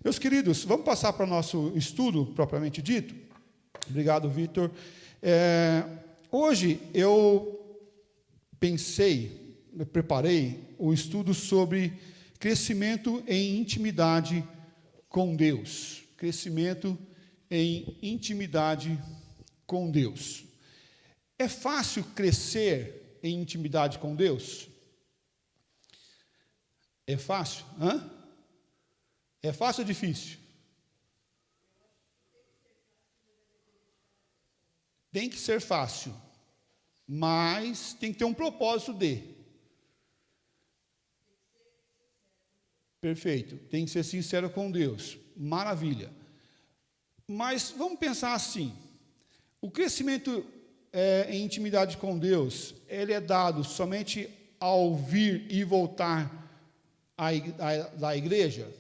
Meus queridos, vamos passar para o nosso estudo propriamente dito? Obrigado, Vitor. Hoje eu preparei o estudo sobre crescimento em intimidade com Deus. Crescimento em intimidade com Deus. É fácil crescer em intimidade com Deus? É fácil? É fácil ou difícil? Tem que ser fácil, mas tem que ter um propósito de. Perfeito, tem que ser sincero com Deus. Maravilha. Mas vamos pensar assim, o crescimento em intimidade com Deus, ele é dado somente ao vir e voltar da igreja?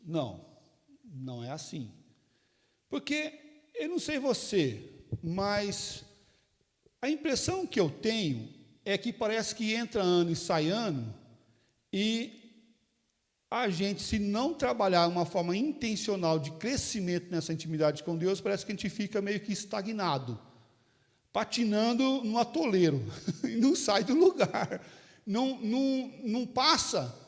Não, não é assim. Porque, eu não sei você, mas a impressão que eu tenho é que parece que entra ano e sai ano, e a gente, se não trabalhar uma forma intencional de crescimento nessa intimidade com Deus, parece que a gente fica meio que estagnado, patinando no atoleiro, e não sai do lugar, não passa,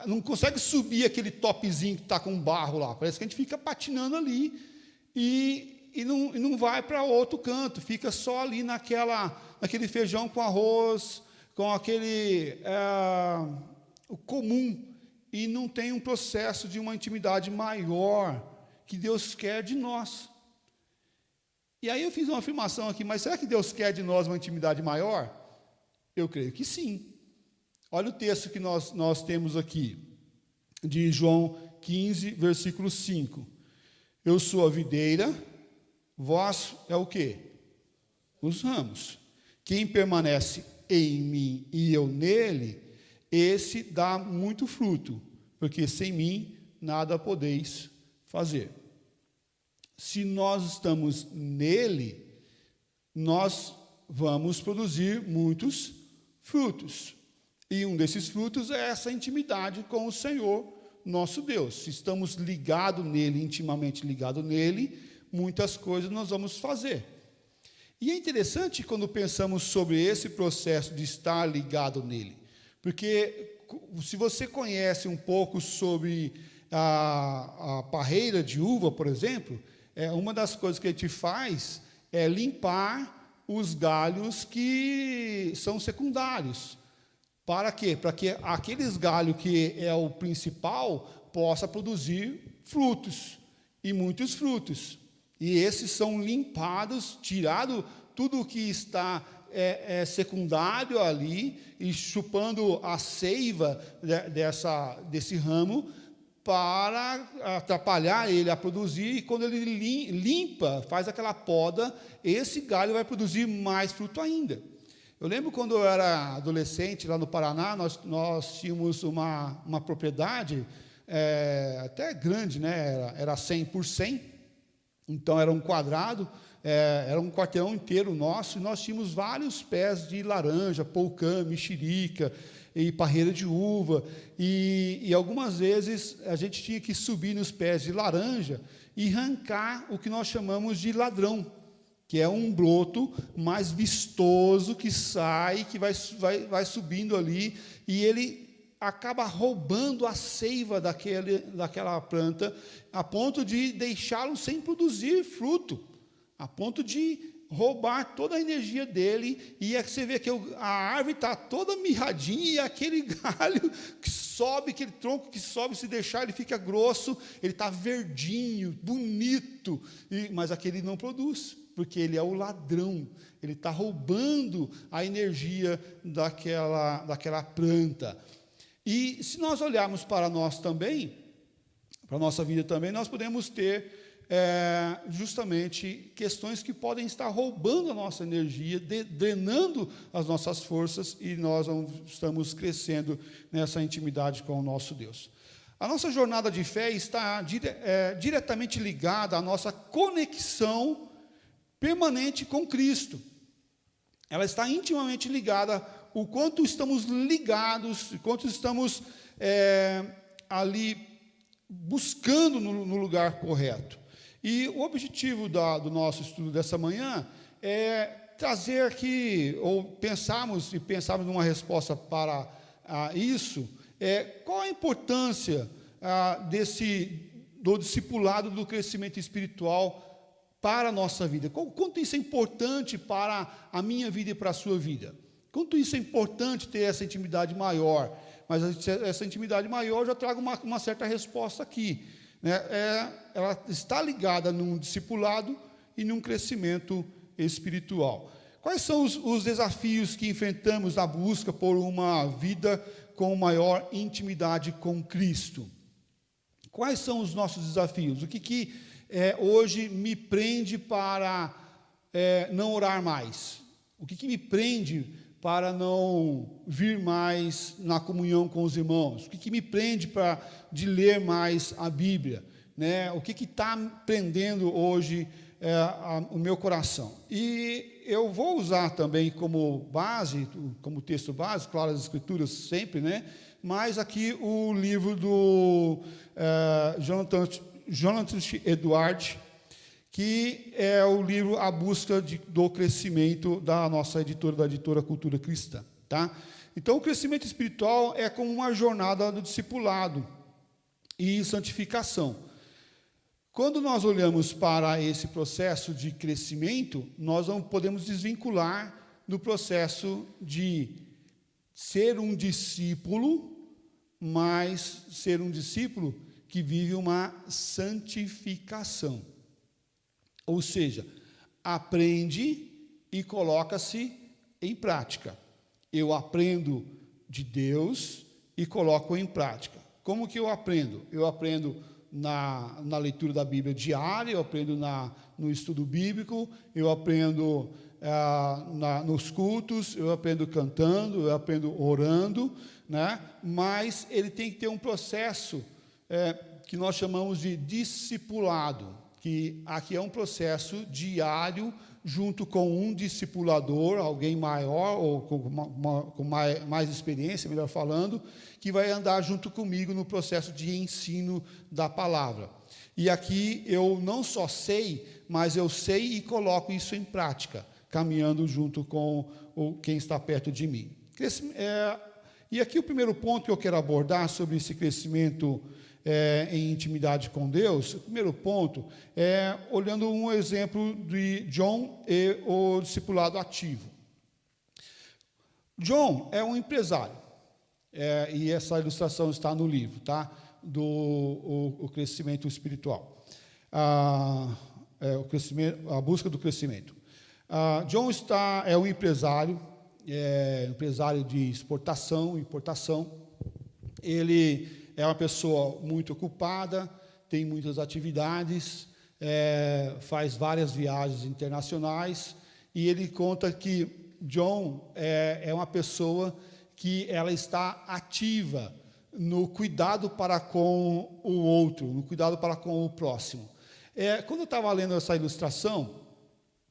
não consegue subir aquele topzinho que está com barro lá, parece que a gente fica patinando ali, e não vai para outro canto, fica só ali naquele feijão com arroz, com aquele o comum, e não tem um processo de uma intimidade maior que Deus quer de nós. E aí eu fiz uma afirmação aqui, mas será que Deus quer de nós uma intimidade maior? Eu creio que sim. Olha o texto que nós temos aqui, de João 15, versículo 5. Eu sou a videira, vós é o quê? Os ramos. Quem permanece em mim e eu nele, esse dá muito fruto, porque sem mim nada podeis fazer. Se nós estamos nele, nós vamos produzir muitos frutos. E um desses frutos é essa intimidade com o Senhor, nosso Deus. Se estamos ligados nele, intimamente ligados nele, muitas coisas nós vamos fazer. E é interessante quando pensamos sobre esse processo de estar ligado nele, porque se você conhece um pouco sobre a parreira de uva, por exemplo, uma das coisas que a gente faz é limpar os galhos que são secundários. Para quê? Para que aqueles galhos que é o principal possa produzir frutos, e muitos frutos. E esses são limpados, tirado tudo o que está secundário ali, e chupando a seiva desse ramo, para atrapalhar ele a produzir, e quando ele limpa, faz aquela poda, esse galho vai produzir mais fruto ainda. Eu lembro quando eu era adolescente, lá no Paraná, nós tínhamos uma propriedade, até grande, né? Era 100 por 100, então era um quadrado, era um quarteirão inteiro nosso, e nós tínhamos vários pés de laranja, poucã, mexerica e parreira de uva, e algumas vezes a gente tinha que subir nos pés de laranja e arrancar o que nós chamamos de ladrão, que é um broto mais vistoso que sai, que vai subindo ali, e ele acaba roubando a seiva daquela planta, a ponto de deixá-lo sem produzir fruto, a ponto de roubar toda a energia dele, e você vê que a árvore está toda mirradinha, e aquele galho que sobe, aquele tronco que sobe, se deixar, ele fica grosso, ele está verdinho, bonito, mas aquele não produz, porque ele é o ladrão, ele está roubando a energia daquela planta. E se nós olharmos para nós também, para a nossa vida também, nós podemos ter justamente questões que podem estar roubando a nossa energia, drenando as nossas forças, e nós não estamos crescendo nessa intimidade com o nosso Deus. A nossa jornada de fé está diretamente ligada à nossa conexão permanente com Cristo. Ela está intimamente ligada o quanto estamos ligados, o quanto estamos ali buscando no lugar correto. E o objetivo do nosso estudo dessa manhã é trazer aqui, ou pensarmos numa resposta para isso, qual a importância do discipulado, do crescimento espiritual para a nossa vida. Quanto isso é importante para a minha vida e para a sua vida. Quanto isso é importante ter essa intimidade maior. Mas essa intimidade maior eu já trago uma certa resposta aqui. Né? Ela está ligada num discipulado e num crescimento espiritual. Quais são os desafios que enfrentamos na busca por uma vida com maior intimidade com Cristo? Quais são os nossos desafios? O que hoje me prende para não orar mais? O que me prende para não vir mais na comunhão com os irmãos? O que me prende de ler mais a Bíblia? Né? O que está prendendo hoje o meu coração? E eu vou usar também como base, como texto base, claro, as Escrituras sempre, né? Mas aqui o livro do Jonathan Edwards, que é o livro A Busca do Crescimento da nossa editora, da editora Cultura Cristã. Tá? Então, o crescimento espiritual é como uma jornada do discipulado e santificação. Quando nós olhamos para esse processo de crescimento, nós não podemos desvincular do processo de ser um discípulo, mas ser um discípulo que vive uma santificação. Ou seja, aprende e coloca-se em prática. Eu aprendo de Deus e coloco em prática. Como que eu aprendo? Eu aprendo na leitura da Bíblia diária, eu aprendo no estudo bíblico, eu aprendo nos cultos, eu aprendo cantando, eu aprendo orando, né? Mas ele tem que ter um processo que nós chamamos de discipulado, que aqui é um processo diário, junto com um discipulador, alguém maior, ou com mais experiência, melhor falando, que vai andar junto comigo no processo de ensino da palavra. E aqui eu não só sei, mas eu sei e coloco isso em prática, caminhando junto com quem está perto de mim. E aqui o primeiro ponto que eu quero abordar sobre esse crescimento em intimidade com Deus, o primeiro ponto é olhando um exemplo de John e o discipulado ativo. John é um empresário, e essa ilustração está no livro, tá? O crescimento espiritual, a busca do crescimento. John é um empresário, empresário de exportação, importação. Ele é uma pessoa muito ocupada, tem muitas atividades, faz várias viagens internacionais, e ele conta que John é uma pessoa que ela está ativa no cuidado para com o outro, no cuidado para com o próximo. Quando eu estava lendo essa ilustração,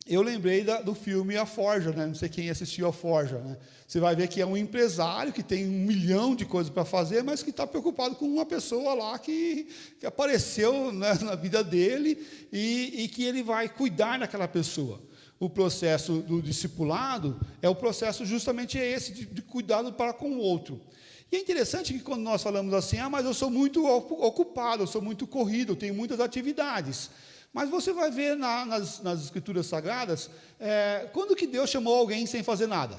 eu lembrei do filme A Forja, né? Não sei quem assistiu A Forja, né? Você vai ver que é um empresário que tem 1 milhão de coisas para fazer, mas que está preocupado com uma pessoa lá que apareceu, né, na vida dele e que ele vai cuidar daquela pessoa. O processo do discipulado é o processo justamente esse, de cuidado para com o outro. E é interessante que quando nós falamos assim, mas eu sou muito ocupado, eu sou muito corrido, eu tenho muitas atividades. Mas você vai ver nas Escrituras Sagradas, quando que Deus chamou alguém sem fazer nada,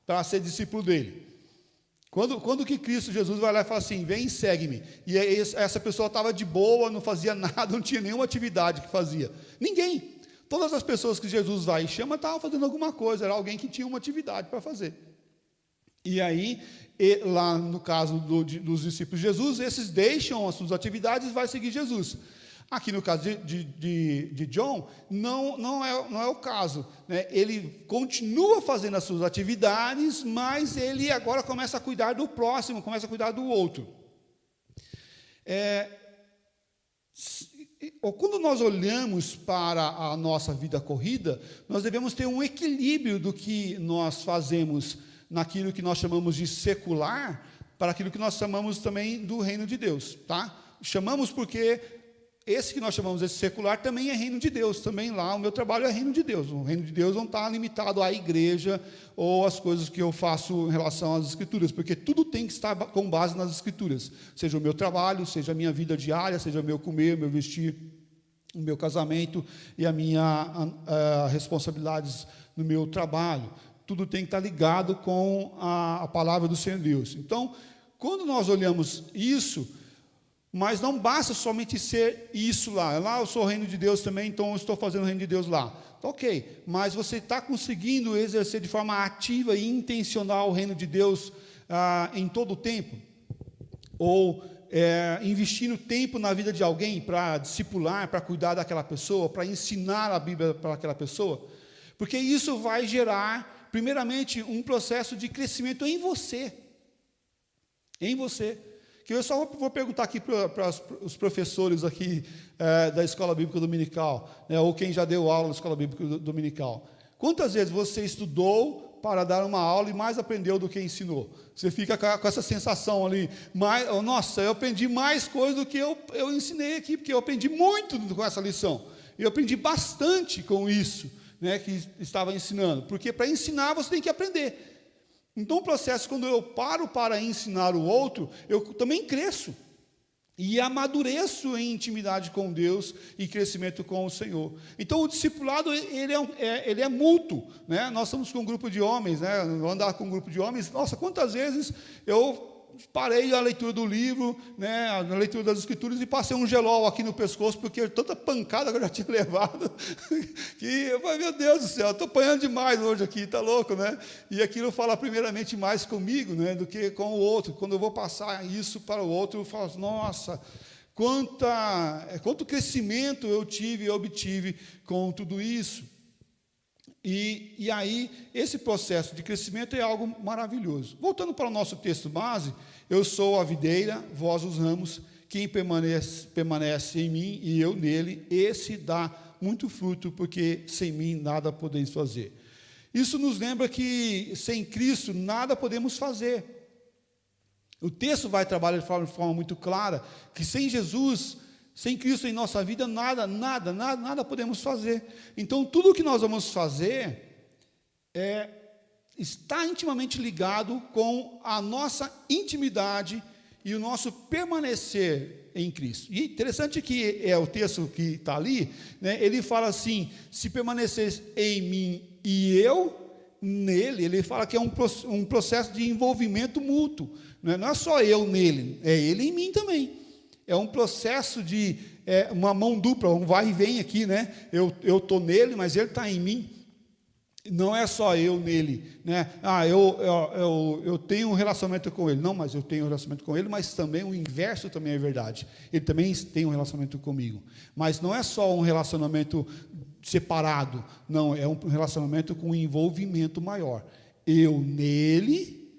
para ser discípulo dele? Quando que Cristo Jesus vai lá e fala assim, vem e segue-me. E essa pessoa estava de boa, não fazia nada, não tinha nenhuma atividade que fazia. Ninguém. Todas as pessoas que Jesus vai e chama estavam fazendo alguma coisa, era alguém que tinha uma atividade para fazer. E aí, lá no caso dos discípulos de Jesus, esses deixam as suas atividades e vai seguir Jesus. Aqui no caso de John, não é o caso, né? Ele continua fazendo as suas atividades, mas ele agora começa a cuidar do próximo, começa a cuidar do outro. Quando nós olhamos para a nossa vida corrida, nós devemos ter um equilíbrio do que nós fazemos naquilo que nós chamamos de secular, para aquilo que nós chamamos também do reino de Deus, tá? chamamos porque esse que nós chamamos de secular também é reino de Deus, também lá o meu trabalho é reino de Deus. O reino de Deus não está limitado à igreja ou às coisas que eu faço em relação às Escrituras, porque tudo tem que estar com base nas Escrituras, seja o meu trabalho, seja a minha vida diária, seja o meu comer, o meu vestir, o meu casamento e as minhas responsabilidades no meu trabalho. Tudo tem que estar ligado com a palavra do Senhor Deus. Então, quando nós olhamos isso, mas não basta somente ser isso lá. Lá eu sou o reino de Deus também, então eu estou fazendo o reino de Deus lá. Ok, mas você está conseguindo exercer de forma ativa e intencional o reino de Deus em todo o tempo? Ou investindo tempo na vida de alguém para discipular, para cuidar daquela pessoa, para ensinar a Bíblia para aquela pessoa? Porque isso vai gerar, primeiramente, um processo de crescimento em você. Em você. Que eu só vou perguntar aqui para os professores aqui da Escola Bíblica Dominical, né, ou quem já deu aula na Escola Bíblica Dominical. Quantas vezes você estudou para dar uma aula e mais aprendeu do que ensinou? Você fica com essa sensação ali, nossa, eu aprendi mais coisa do que eu ensinei aqui, porque eu aprendi muito com essa lição. Eu aprendi bastante com isso, né, que estava ensinando, porque para ensinar você tem que aprender. Então, o processo, quando eu paro para ensinar o outro, eu também cresço e amadureço em intimidade com Deus e crescimento com o Senhor. Então, o discipulado, ele é mútuo, né? Nós estamos com um grupo de homens, né? Andar com um grupo de homens, nossa, quantas vezes eu parei a leitura do livro, né, a leitura das Escrituras, e passei um gelol aqui no pescoço, porque tanta pancada que eu já tinha levado, que eu falei, meu Deus do céu, estou apanhando demais hoje aqui, está louco, né? E aquilo fala primeiramente mais comigo, né, do que com o outro. Quando eu vou passar isso para o outro, eu falo, nossa, quanto crescimento eu tive e obtive com tudo isso. E aí, esse processo de crescimento é algo maravilhoso. Voltando para o nosso texto base, eu sou a videira, vós os ramos, quem permanece em mim e eu nele, esse dá muito fruto, porque sem mim nada podeis fazer. Isso nos lembra que sem Cristo nada podemos fazer. O texto vai trabalhar de forma muito clara, que sem Jesus, sem Cristo em nossa vida, nada podemos fazer. Então, tudo o que nós vamos fazer está intimamente ligado com a nossa intimidade e o nosso permanecer em Cristo. E interessante que o texto que está ali, né, ele fala assim, se permaneceres em mim e eu nele, ele fala que é um processo de envolvimento mútuo. Não é só eu nele, é ele em mim também. É um processo de uma mão dupla, um vai e vem aqui, né? Eu estou nele, mas ele está em mim. Não é só eu nele, né? Eu tenho um relacionamento com ele. Não, mas eu tenho um relacionamento com ele, mas também o inverso também é verdade. Ele também tem um relacionamento comigo. Mas não é só um relacionamento separado. Não, é um relacionamento com um envolvimento maior. Eu nele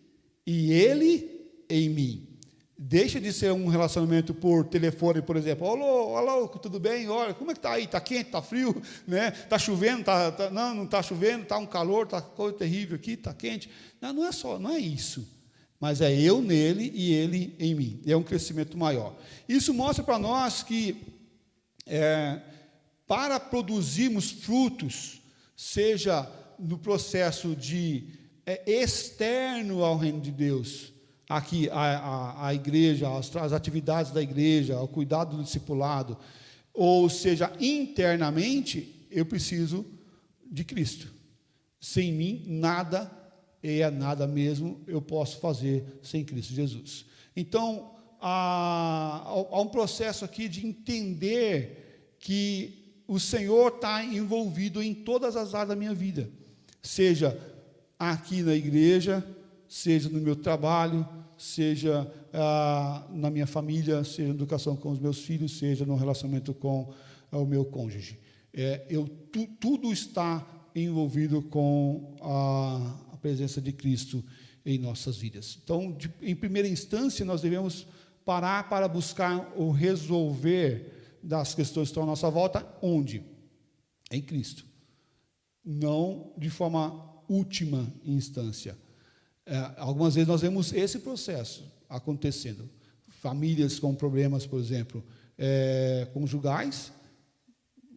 e ele em mim. Deixa de ser um relacionamento por telefone, por exemplo. Alô, tudo bem? Olha, como é que está aí? Está quente? Está frio? Né? Está chovendo? Não está chovendo, está um calor, está coisa terrível aqui, está quente. Não é isso. Mas é eu nele e ele em mim. É um crescimento maior. Isso mostra para nós que para produzirmos frutos, seja no processo de externo ao reino de Deus, aqui a igreja, as atividades da igreja, o cuidado do discipulado, ou seja, internamente, eu preciso de Cristo. Sem mim, nada mesmo eu posso fazer sem Cristo Jesus. Então, há um processo aqui de entender que o Senhor está envolvido em todas as áreas da minha vida, seja aqui na igreja, seja no meu trabalho, seja na minha família, seja na educação com os meus filhos, seja no relacionamento com o meu cônjuge. Tudo está envolvido com a presença de Cristo em nossas vidas. Então, em primeira instância, nós devemos parar para buscar o resolver das questões que estão à nossa volta, onde? Em Cristo. Não de forma última instância. Algumas vezes nós vemos esse processo acontecendo. famílias com problemas, por exemplo, conjugais,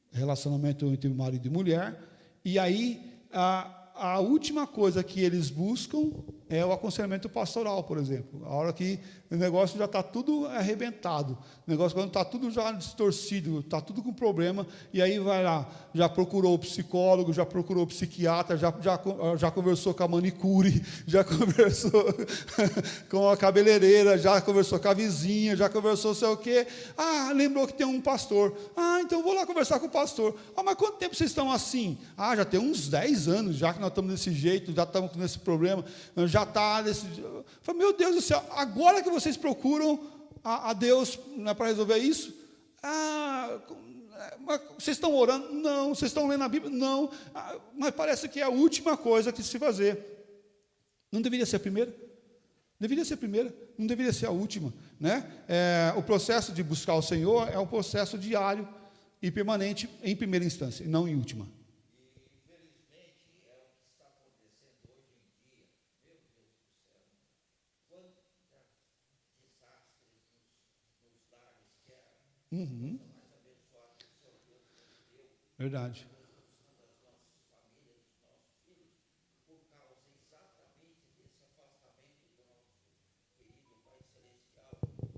relacionamento entre marido e mulher, e aí a última coisa que eles buscam é o aconselhamento pastoral, por exemplo. A hora que o negócio já está tudo arrebentado, o negócio quando está tudo já distorcido, está tudo com problema, e aí vai lá, já procurou o psicólogo, já procurou o psiquiatra, já conversou com a manicure, já conversou com a cabeleireira, já conversou com a vizinha, já conversou sei o quê. Lembrou que tem um pastor. Então vou lá conversar com o pastor. Mas quanto tempo vocês estão assim? Já tem uns 10 anos já que nós estamos desse jeito, já estamos com esse problema, já está desse... Eu falei, meu Deus do céu, agora que vocês procuram a Deus, né, para resolver isso? Mas vocês estão orando? Não. Vocês estão lendo a Bíblia? Não. Mas parece que é a última coisa que se fazer. Não deveria ser a primeira? Deveria ser a primeira, não deveria ser a última, né? O processo de buscar o Senhor é um processo diário e permanente em primeira instância, e não em última. Uhum. Verdade.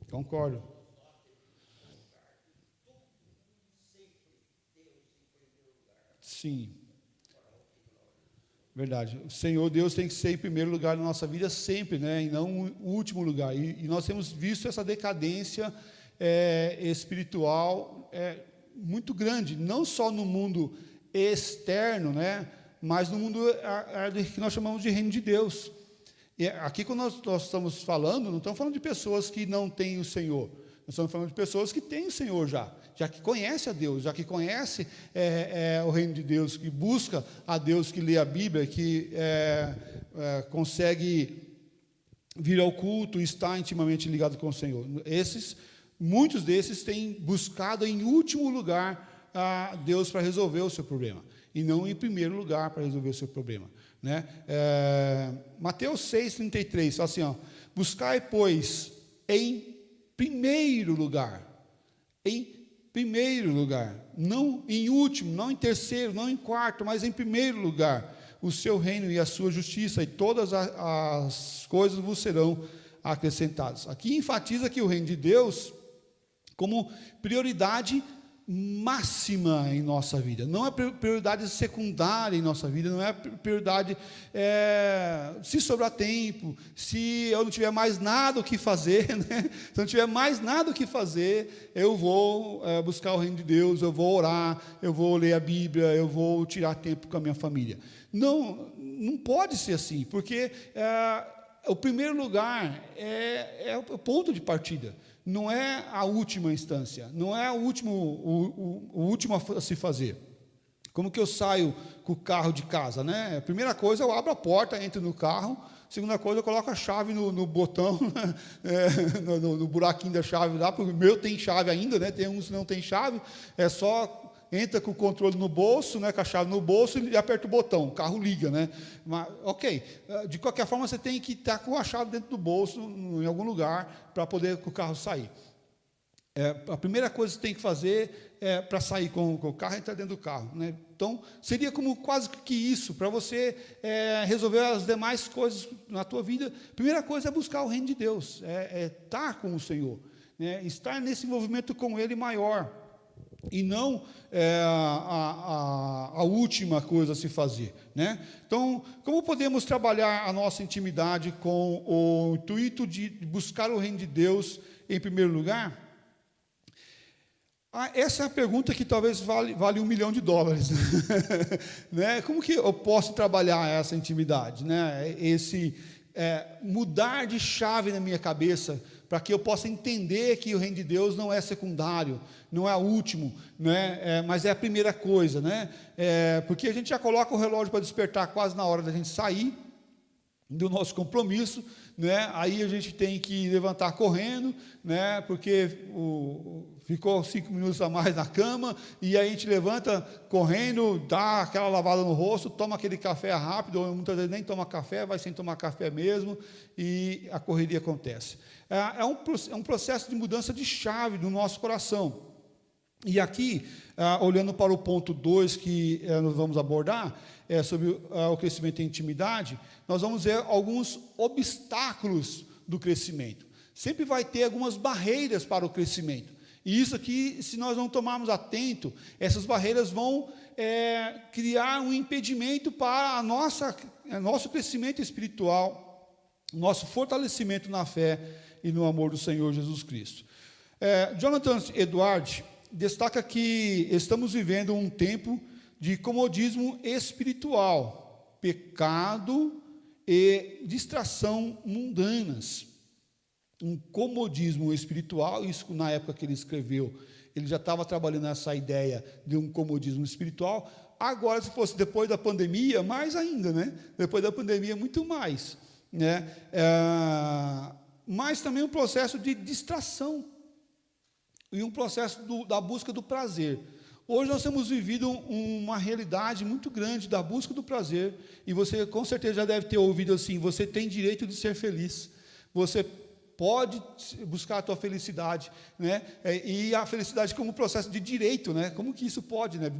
Concordo. Sim. Verdade. O Senhor Deus tem que ser em primeiro lugar na nossa vida sempre, né? E não o último lugar. E nós temos visto essa decadência espiritual muito grande, não só no mundo externo, né? Mas no mundo que nós chamamos de reino de Deus. E aqui, quando nós estamos falando, não estamos falando de pessoas que não têm o Senhor. Nós estamos falando de pessoas que têm o Senhor já que conhece a Deus, já que conhece o reino de Deus, que busca a Deus, que lê a Bíblia, que consegue vir ao culto e está intimamente ligado com o Senhor. Muitos desses têm buscado em último lugar a Deus para resolver o seu problema, e não em primeiro lugar para resolver o seu problema, né? Mateus 6,33, fala assim, buscai, pois, em primeiro lugar, não em último, não em terceiro, não em quarto, mas em primeiro lugar, o seu reino e a sua justiça, e todas as coisas vos serão acrescentadas. Aqui enfatiza que o reino de Deus como prioridade máxima em nossa vida, não é prioridade secundária em nossa vida, não é prioridade se sobrar tempo, se eu não tiver mais nada o que fazer, né? Se eu não tiver mais nada o que fazer, eu vou buscar o reino de Deus, eu vou orar, eu vou ler a Bíblia, eu vou tirar tempo com a minha família. Não pode ser assim, porque o primeiro lugar é o ponto de partida, não é a última instância, não é o último a se fazer. Como que eu saio com o carro de casa, né? A primeira coisa, eu abro a porta, entro no carro. Segunda coisa, eu coloco a chave no botão, no buraquinho da chave lá, porque o meu tem chave ainda, né? Tem uns que não tem chave, é só... entra com o controle no bolso, né, com a chave no bolso, e aperta o botão, o carro liga, né? Mas, ok, de qualquer forma você tem que estar com a chave dentro do bolso, em algum lugar, para poder o carro sair. A primeira coisa que você tem que fazer para sair com o carro é entrar dentro do carro, né? Então, seria como quase que isso, para você resolver as demais coisas na tua vida. A primeira coisa é buscar o reino de Deus, estar com o Senhor, né? Estar nesse envolvimento com Ele maior, e não a última coisa a se fazer, né? Então, como podemos trabalhar a nossa intimidade com o intuito de buscar o reino de Deus em primeiro lugar? Essa é a pergunta que talvez vale $1 milhão, né? Como que eu posso trabalhar essa intimidade, né? Mudar de chave na minha cabeça, para que eu possa entender que o reino de Deus não é secundário, não é o último, né? Mas é a primeira coisa, né? Porque a gente já coloca o relógio para despertar quase na hora da gente sair, do nosso compromisso, né? Aí a gente tem que levantar correndo, né? Porque ficou 5 minutos a mais na cama, e aí a gente levanta correndo, dá aquela lavada no rosto, toma aquele café rápido, ou muitas vezes nem toma café, vai sem tomar café mesmo, e a correria acontece. É um processo de mudança de chave no nosso coração. E aqui, olhando para o ponto 2 que nós vamos abordar, sobre o crescimento em intimidade, nós vamos ver alguns obstáculos do crescimento. Sempre vai ter algumas barreiras para o crescimento. E isso aqui, se nós não tomarmos atento, essas barreiras vão criar um impedimento para nosso crescimento espiritual, nosso fortalecimento na fé e no amor do Senhor Jesus Cristo. Jonathan Edwards destaca que estamos vivendo um tempo de comodismo espiritual, pecado e distração mundanas. Um comodismo espiritual, isso na época que ele escreveu, ele já estava trabalhando essa ideia de um comodismo espiritual. Agora, se fosse depois da pandemia, mais ainda, né? Depois da pandemia, muito mais, né? Mas também um processo de distração e um processo da busca do prazer. Hoje nós temos vivido uma realidade muito grande da busca do prazer, e você com certeza já deve ter ouvido assim: você tem direito de ser feliz, você pode buscar a tua felicidade, né? E a felicidade como processo de direito, né? Como que isso pode, né?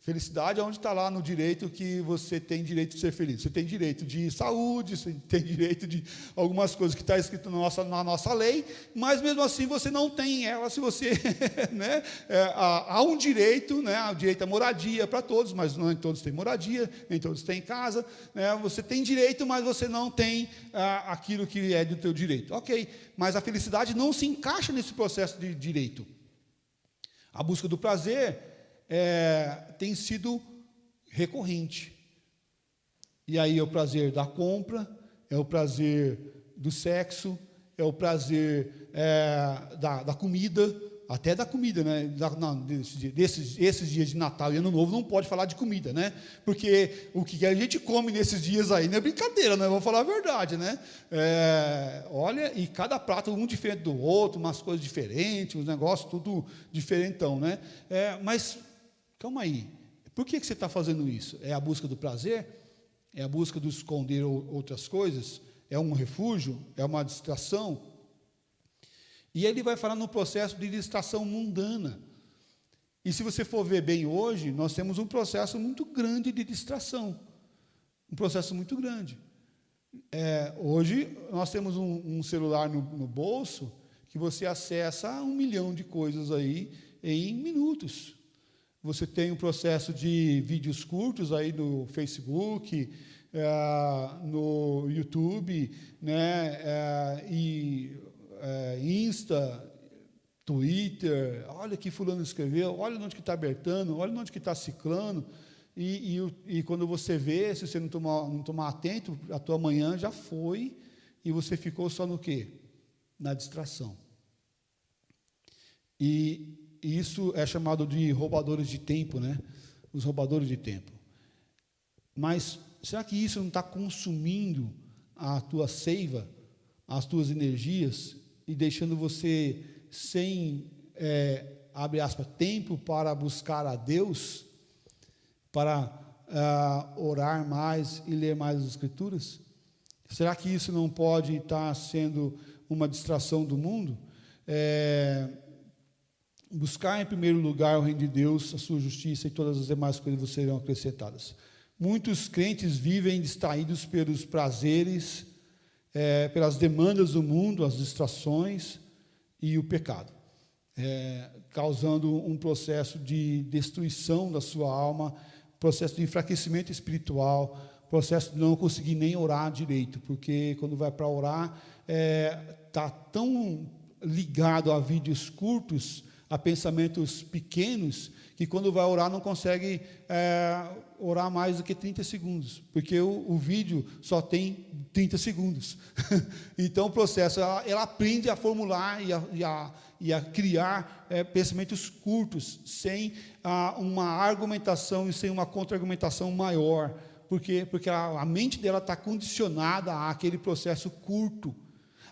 Felicidade é onde está lá no direito que você tem direito de ser feliz. Você tem direito de saúde, você tem direito de algumas coisas que está escrito na nossa lei, mas mesmo assim você não tem ela se você, né? Há um direito, né? Há o direito à moradia para todos, mas não todos têm moradia, nem todos têm casa, né? Você tem direito, mas você não tem aquilo que é do teu direito. Ok, mas a felicidade não se encaixa nesse processo de direito. A busca do prazer tem sido recorrente. E aí é o prazer da compra, é o prazer do sexo, é o prazer da comida, até da comida, né? Esses dias de Natal e Ano Novo não pode falar de comida, né? Porque o que a gente come nesses dias aí não é brincadeira, né? Vamos falar a verdade, né? Olha, e cada prato um diferente do outro, umas coisas diferentes, uns negócios tudo diferentão, né? Mas calma aí, por que você está fazendo isso? É a busca do prazer? É a busca de esconder outras coisas? É um refúgio? É uma distração? E ele vai falar no processo de distração mundana. E se você for ver bem hoje, nós temos um processo muito grande de distração. Um processo muito grande. Hoje, nós temos um celular no bolso que você acessa 1 milhão de coisas aí em minutos. Você tem um processo de vídeos curtos aí no Facebook, no YouTube, né, Insta, Twitter. Olha que fulano escreveu, olha onde que está Bertano, olha onde que está Ciclano. E quando você vê, se você não tomar atento, a tua manhã já foi, e você ficou só no quê? Na distração. E isso é chamado de roubadores de tempo, né? Os roubadores de tempo. Mas será que isso não está consumindo a tua seiva, as tuas energias, e deixando você sem, abre aspas, tempo para buscar a Deus, para orar mais e ler mais as Escrituras? Será que isso não pode estar sendo uma distração do mundo? Buscar em primeiro lugar o reino de Deus, a sua justiça, e todas as demais coisas serão acrescentadas. Muitos crentes vivem distraídos pelos prazeres, pelas demandas do mundo, as distrações e o pecado, causando um processo de destruição da sua alma, processo de enfraquecimento espiritual, processo de não conseguir nem orar direito, porque quando vai para orar, está tão ligado a vídeos curtos, a pensamentos pequenos, que quando vai orar não consegue orar mais do que 30 segundos, porque o vídeo só tem 30 segundos. Então o processo, ela aprende a formular e a criar pensamentos curtos, sem uma argumentação e sem uma contra-argumentação maior, Por quê? Porque a mente dela está condicionada àquele processo curto,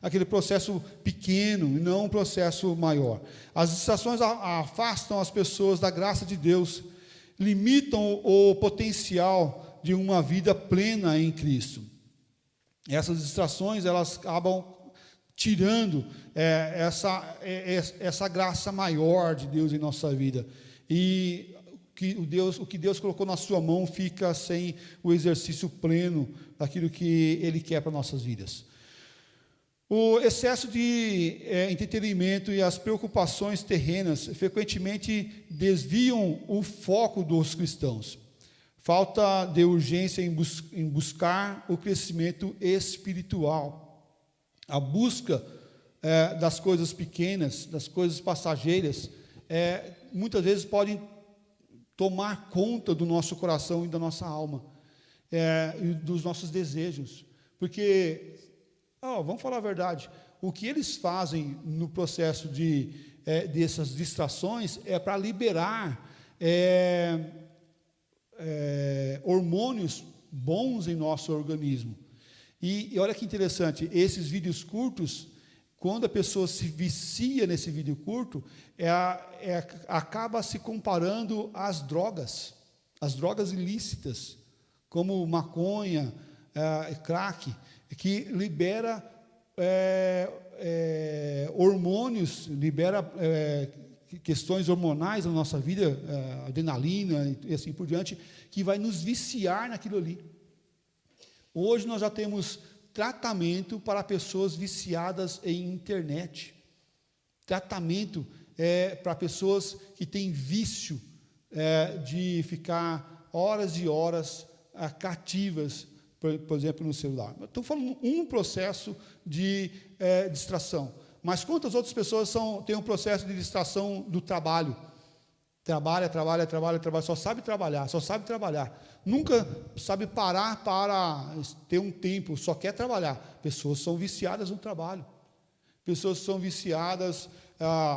aquele processo pequeno, e não um processo maior. As distrações afastam as pessoas da graça de Deus, limitam o potencial de uma vida plena em Cristo. Essas distrações, elas acabam tirando essa graça maior de Deus em nossa vida. E o que Deus colocou na sua mão fica sem o exercício pleno daquilo que Ele quer para nossas vidas. O excesso de entretenimento e as preocupações terrenas frequentemente desviam o foco dos cristãos. Falta de urgência em buscar o crescimento espiritual. A busca das coisas pequenas, das coisas passageiras, muitas vezes podem tomar conta do nosso coração e da nossa alma, e dos nossos desejos. Porque, vamos falar a verdade, o que eles fazem no processo dessas distrações é para liberar hormônios bons em nosso organismo. E olha que interessante, esses vídeos curtos, quando a pessoa se vicia nesse vídeo curto, acaba se comparando às drogas ilícitas, como maconha, crack, que libera hormônios, libera questões hormonais na nossa vida, adrenalina e assim por diante, que vai nos viciar naquilo ali. Hoje nós já temos tratamento para pessoas viciadas em internet, tratamento para pessoas que têm vício de ficar horas e horas cativas, por exemplo, no celular. Estou falando um processo de distração, mas quantas outras pessoas têm um processo de distração do trabalho? Trabalha, só sabe trabalhar, nunca sabe parar para ter um tempo, só quer trabalhar. Pessoas são viciadas no trabalho, pessoas são viciadas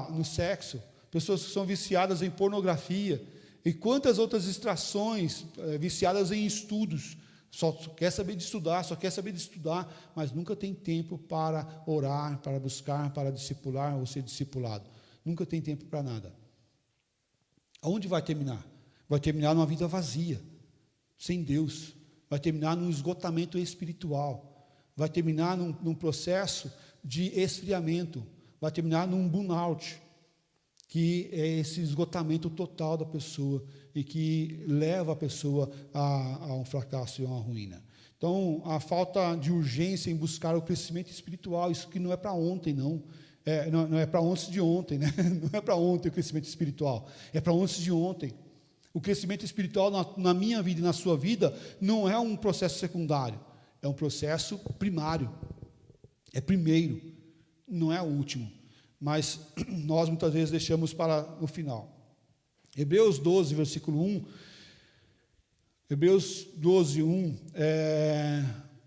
no sexo, pessoas que são viciadas em pornografia, e quantas outras distrações, viciadas em estudos, só quer saber de estudar, mas nunca tem tempo para orar, para buscar, para discipular ou ser discipulado, nunca tem tempo para nada. Aonde vai terminar? Vai terminar numa vida vazia, sem Deus, vai terminar num esgotamento espiritual, vai terminar num processo de esfriamento, vai terminar num burnout, que é esse esgotamento total da pessoa e que leva a pessoa a um fracasso e a uma ruína. Então, a falta de urgência em buscar o crescimento espiritual, isso que não é para ontem, não. Não é para antes de ontem, né? Não é para ontem o crescimento espiritual, é para antes de ontem. O crescimento espiritual na minha vida e na sua vida não é um processo secundário, é um processo primário, é primeiro, não é o último, mas nós muitas vezes deixamos para o final. Hebreus 12, versículo 1, Hebreus 12, 1,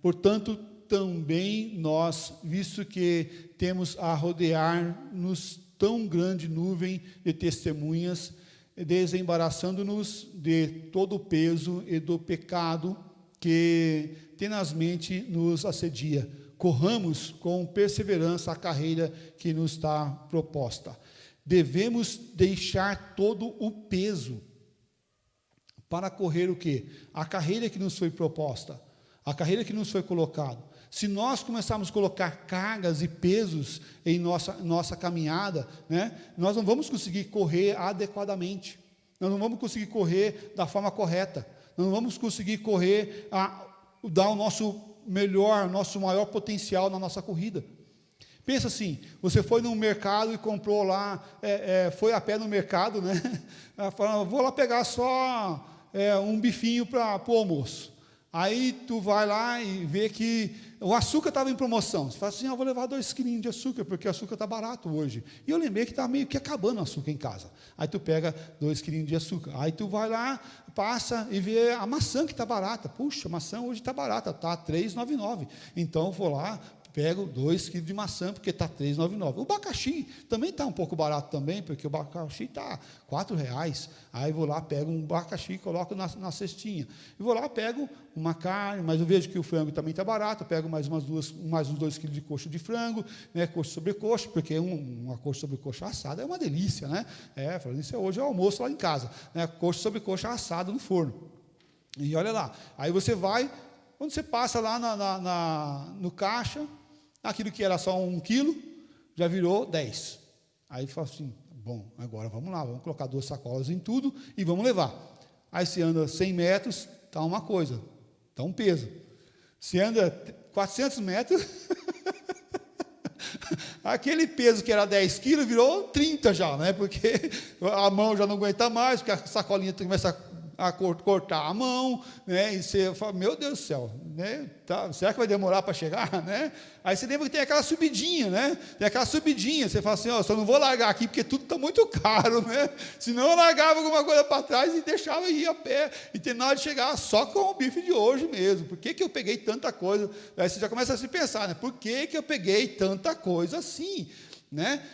portanto, também nós, visto que temos a rodear-nos tão grande nuvem de testemunhas, desembaraçando-nos de todo o peso e do pecado que tenazmente nos assedia, corramos com perseverança a carreira que nos está proposta. Devemos deixar todo o peso para correr o quê? A carreira que nos foi proposta, a carreira que nos foi colocada. Se nós começarmos a colocar cargas e pesos em nossa caminhada, né, nós não vamos conseguir correr adequadamente, nós não vamos conseguir correr da forma correta, nós não vamos conseguir correr dar o nosso melhor, nosso maior potencial na nossa corrida. Pensa assim, você foi no mercado e comprou lá, foi a pé no mercado, né? Falando, vou lá pegar só um bifinho para o almoço. Aí tu vai lá e vê que o açúcar estava em promoção. Você fala assim, vou levar 2 quilinhos de açúcar, porque o açúcar está barato hoje. E eu lembrei que está meio que acabando o açúcar em casa. Aí tu pega 2 quilinhos de açúcar. Aí tu vai lá, passa e vê a maçã que está barata. Puxa, a maçã hoje está barata, está R$3,99. Então, vou lá, pego 2 quilos de maçã, porque está R$3,99. O abacaxi também está um pouco barato também, porque o abacaxi está R$4. Aí vou lá, pego um abacaxi e coloco na cestinha. E vou lá, pego uma carne, mas eu vejo que o frango também está barato, eu pego mais uns 2 quilos de coxa de frango, né, coxa sobre coxa, porque uma coxa sobre coxa assada é uma delícia, né? Falando isso, hoje é o almoço lá em casa, né, coxa sobre coxa assada no forno. E olha lá, aí você vai, quando você passa lá no caixa, aquilo que era só 1 quilo, já virou 10. Aí fala assim, bom, agora vamos lá, vamos colocar 2 sacolas em tudo e vamos levar. Aí você anda 100 metros, está uma coisa, está um peso. Você anda 400 metros, aquele peso que era 10 quilos virou 30 já, né? Porque a mão já não aguenta mais, porque a sacolinha começa a cortar a mão, né? E você fala, meu Deus do céu, né? Será que vai demorar para chegar, né? Aí você lembra que tem aquela subidinha, né? Tem aquela subidinha, você fala assim, só não vou largar aqui porque tudo está muito caro, né? Senão eu largava alguma coisa para trás e deixava ir a pé, e tem na hora de chegar só com o bife de hoje mesmo. Por que eu peguei tanta coisa? Aí você já começa a se pensar, né? Por que eu peguei tanta coisa assim, né?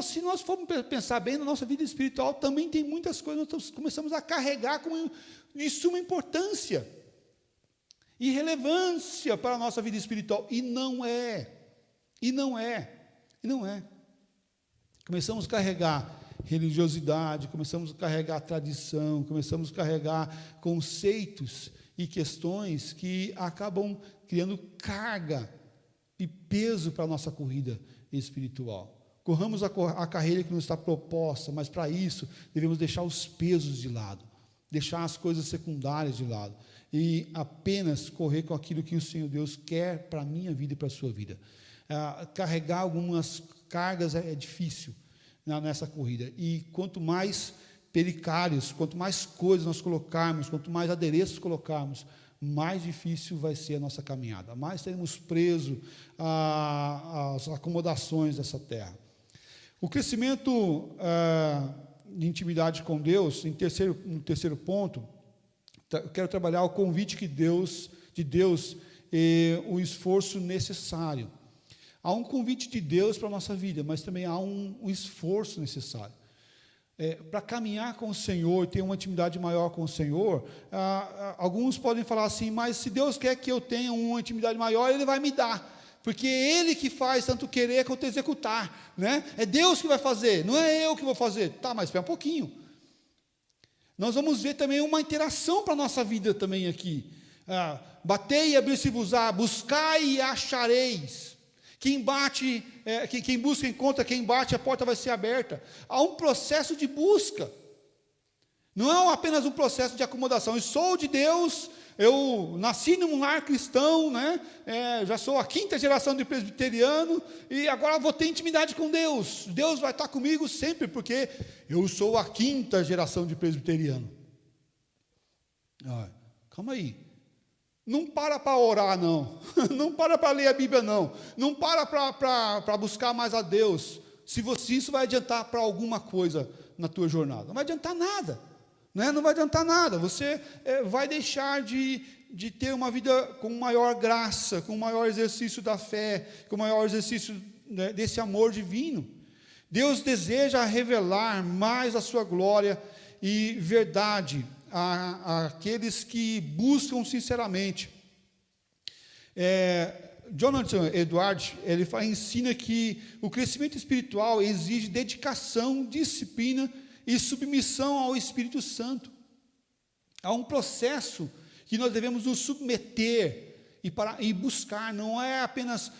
Se nós formos pensar bem na nossa vida espiritual, também tem muitas coisas que nós começamos a carregar com de suma importância e relevância para a nossa vida espiritual, e não é. Começamos a carregar religiosidade, começamos a carregar tradição, começamos a carregar conceitos e questões que acabam criando carga e peso para a nossa corrida espiritual. Corramos a carreira que nos está proposta, mas para isso devemos deixar os pesos de lado, deixar as coisas secundárias de lado e apenas correr com aquilo que o Senhor Deus quer para a minha vida e para a sua vida. Carregar algumas cargas é difícil nessa corrida, e quanto mais pericários, quanto mais coisas nós colocarmos, quanto mais adereços colocarmos, mais difícil vai ser a nossa caminhada, mais seremos presos às acomodações dessa terra. O crescimento de intimidade com Deus, no terceiro ponto, eu quero trabalhar o convite de Deus e o esforço necessário. Há um convite de Deus para a nossa vida, mas também há um esforço necessário. Para caminhar com o Senhor, ter uma intimidade maior com o Senhor, alguns podem falar assim, mas se Deus quer que eu tenha uma intimidade maior, Ele vai me dar. Porque é Ele que faz tanto querer quanto executar, né? É Deus que vai fazer, não é eu que vou fazer. Tá, mas espera um pouquinho. Nós vamos ver também uma interação para a nossa vida também aqui. Batei e abrir-se-vos-á, buscai e achareis. Quem busca encontra, quem bate a porta vai ser aberta. Há um processo de busca. Não é apenas um processo de acomodação. Eu sou de Deus, eu nasci num lar cristão, né? Já sou a 5ª geração de presbiteriano, e agora vou ter intimidade com Deus. Deus vai estar comigo sempre, porque eu sou a 5ª geração de presbiteriano. Calma aí. Não para orar, não. Não para ler a Bíblia, não. Não para buscar mais a Deus. Se isso vai adiantar para alguma coisa na tua jornada. Não vai adiantar nada. Né? Não vai adiantar nada. Você vai deixar de ter uma vida com maior graça, com maior exercício da fé, com maior exercício, né, desse amor divino. Deus deseja revelar mais a sua glória e verdade àqueles que buscam sinceramente. Jonathan Edwards, ele ensina que o crescimento espiritual exige dedicação, disciplina e submissão ao Espírito Santo. Há um processo que nós devemos nos submeter e buscar, não é apenas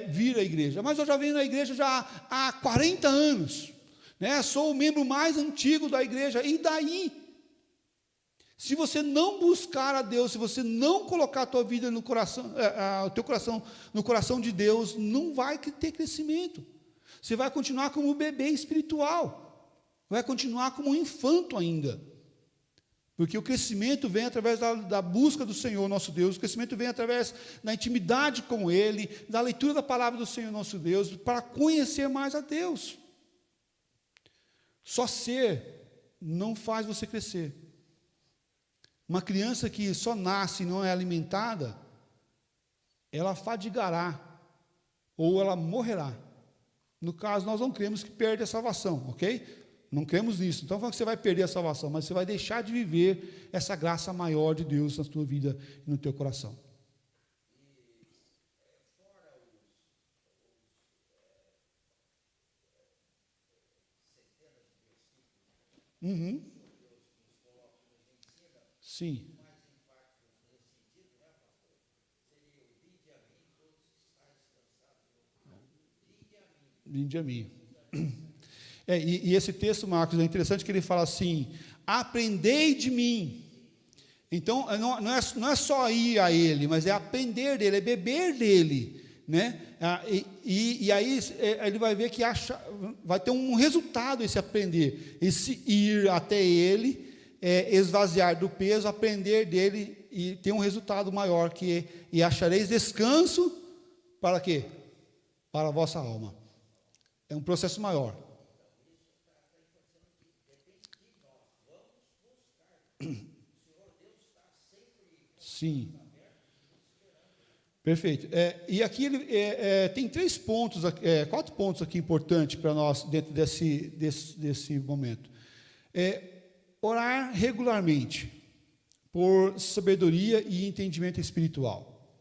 vir à igreja. Mas eu já venho na igreja já há 40 anos, né? Sou o membro mais antigo da igreja, e daí? Se você não buscar a Deus, se você não colocar a tua vida no coração, o teu coração no coração de Deus, não vai ter crescimento. Você vai continuar como um bebê espiritual. Vai continuar como um infanto ainda. Porque o crescimento vem através da busca do Senhor nosso Deus, o crescimento vem através da intimidade com Ele, da leitura da palavra do Senhor nosso Deus, para conhecer mais a Deus. Só ser não faz você crescer. Uma criança que só nasce e não é alimentada, ela fadigará, ou ela morrerá. No caso, nós não cremos que perde a salvação, ok? Não cremos nisso. Então, falando que você vai perder a salvação, mas você vai deixar de viver essa graça maior de Deus na tua vida e no teu coração. Uhum. Sim. Vinde a mim. E esse texto, Marcos, é interessante que ele fala assim: aprendei de mim. Então, não é só ir a ele, mas é aprender dele, é beber dele, né? E aí ele vai ver que vai ter um resultado esse aprender, esse ir até ele, esvaziar do peso, aprender dele e ter um resultado maior, e achareis descanso para quê? Para a vossa alma. É um processo maior. Sim. Perfeito. E aqui ele tem 4 pontos aqui importantes para nós dentro desse momento. Orar regularmente por sabedoria e entendimento espiritual.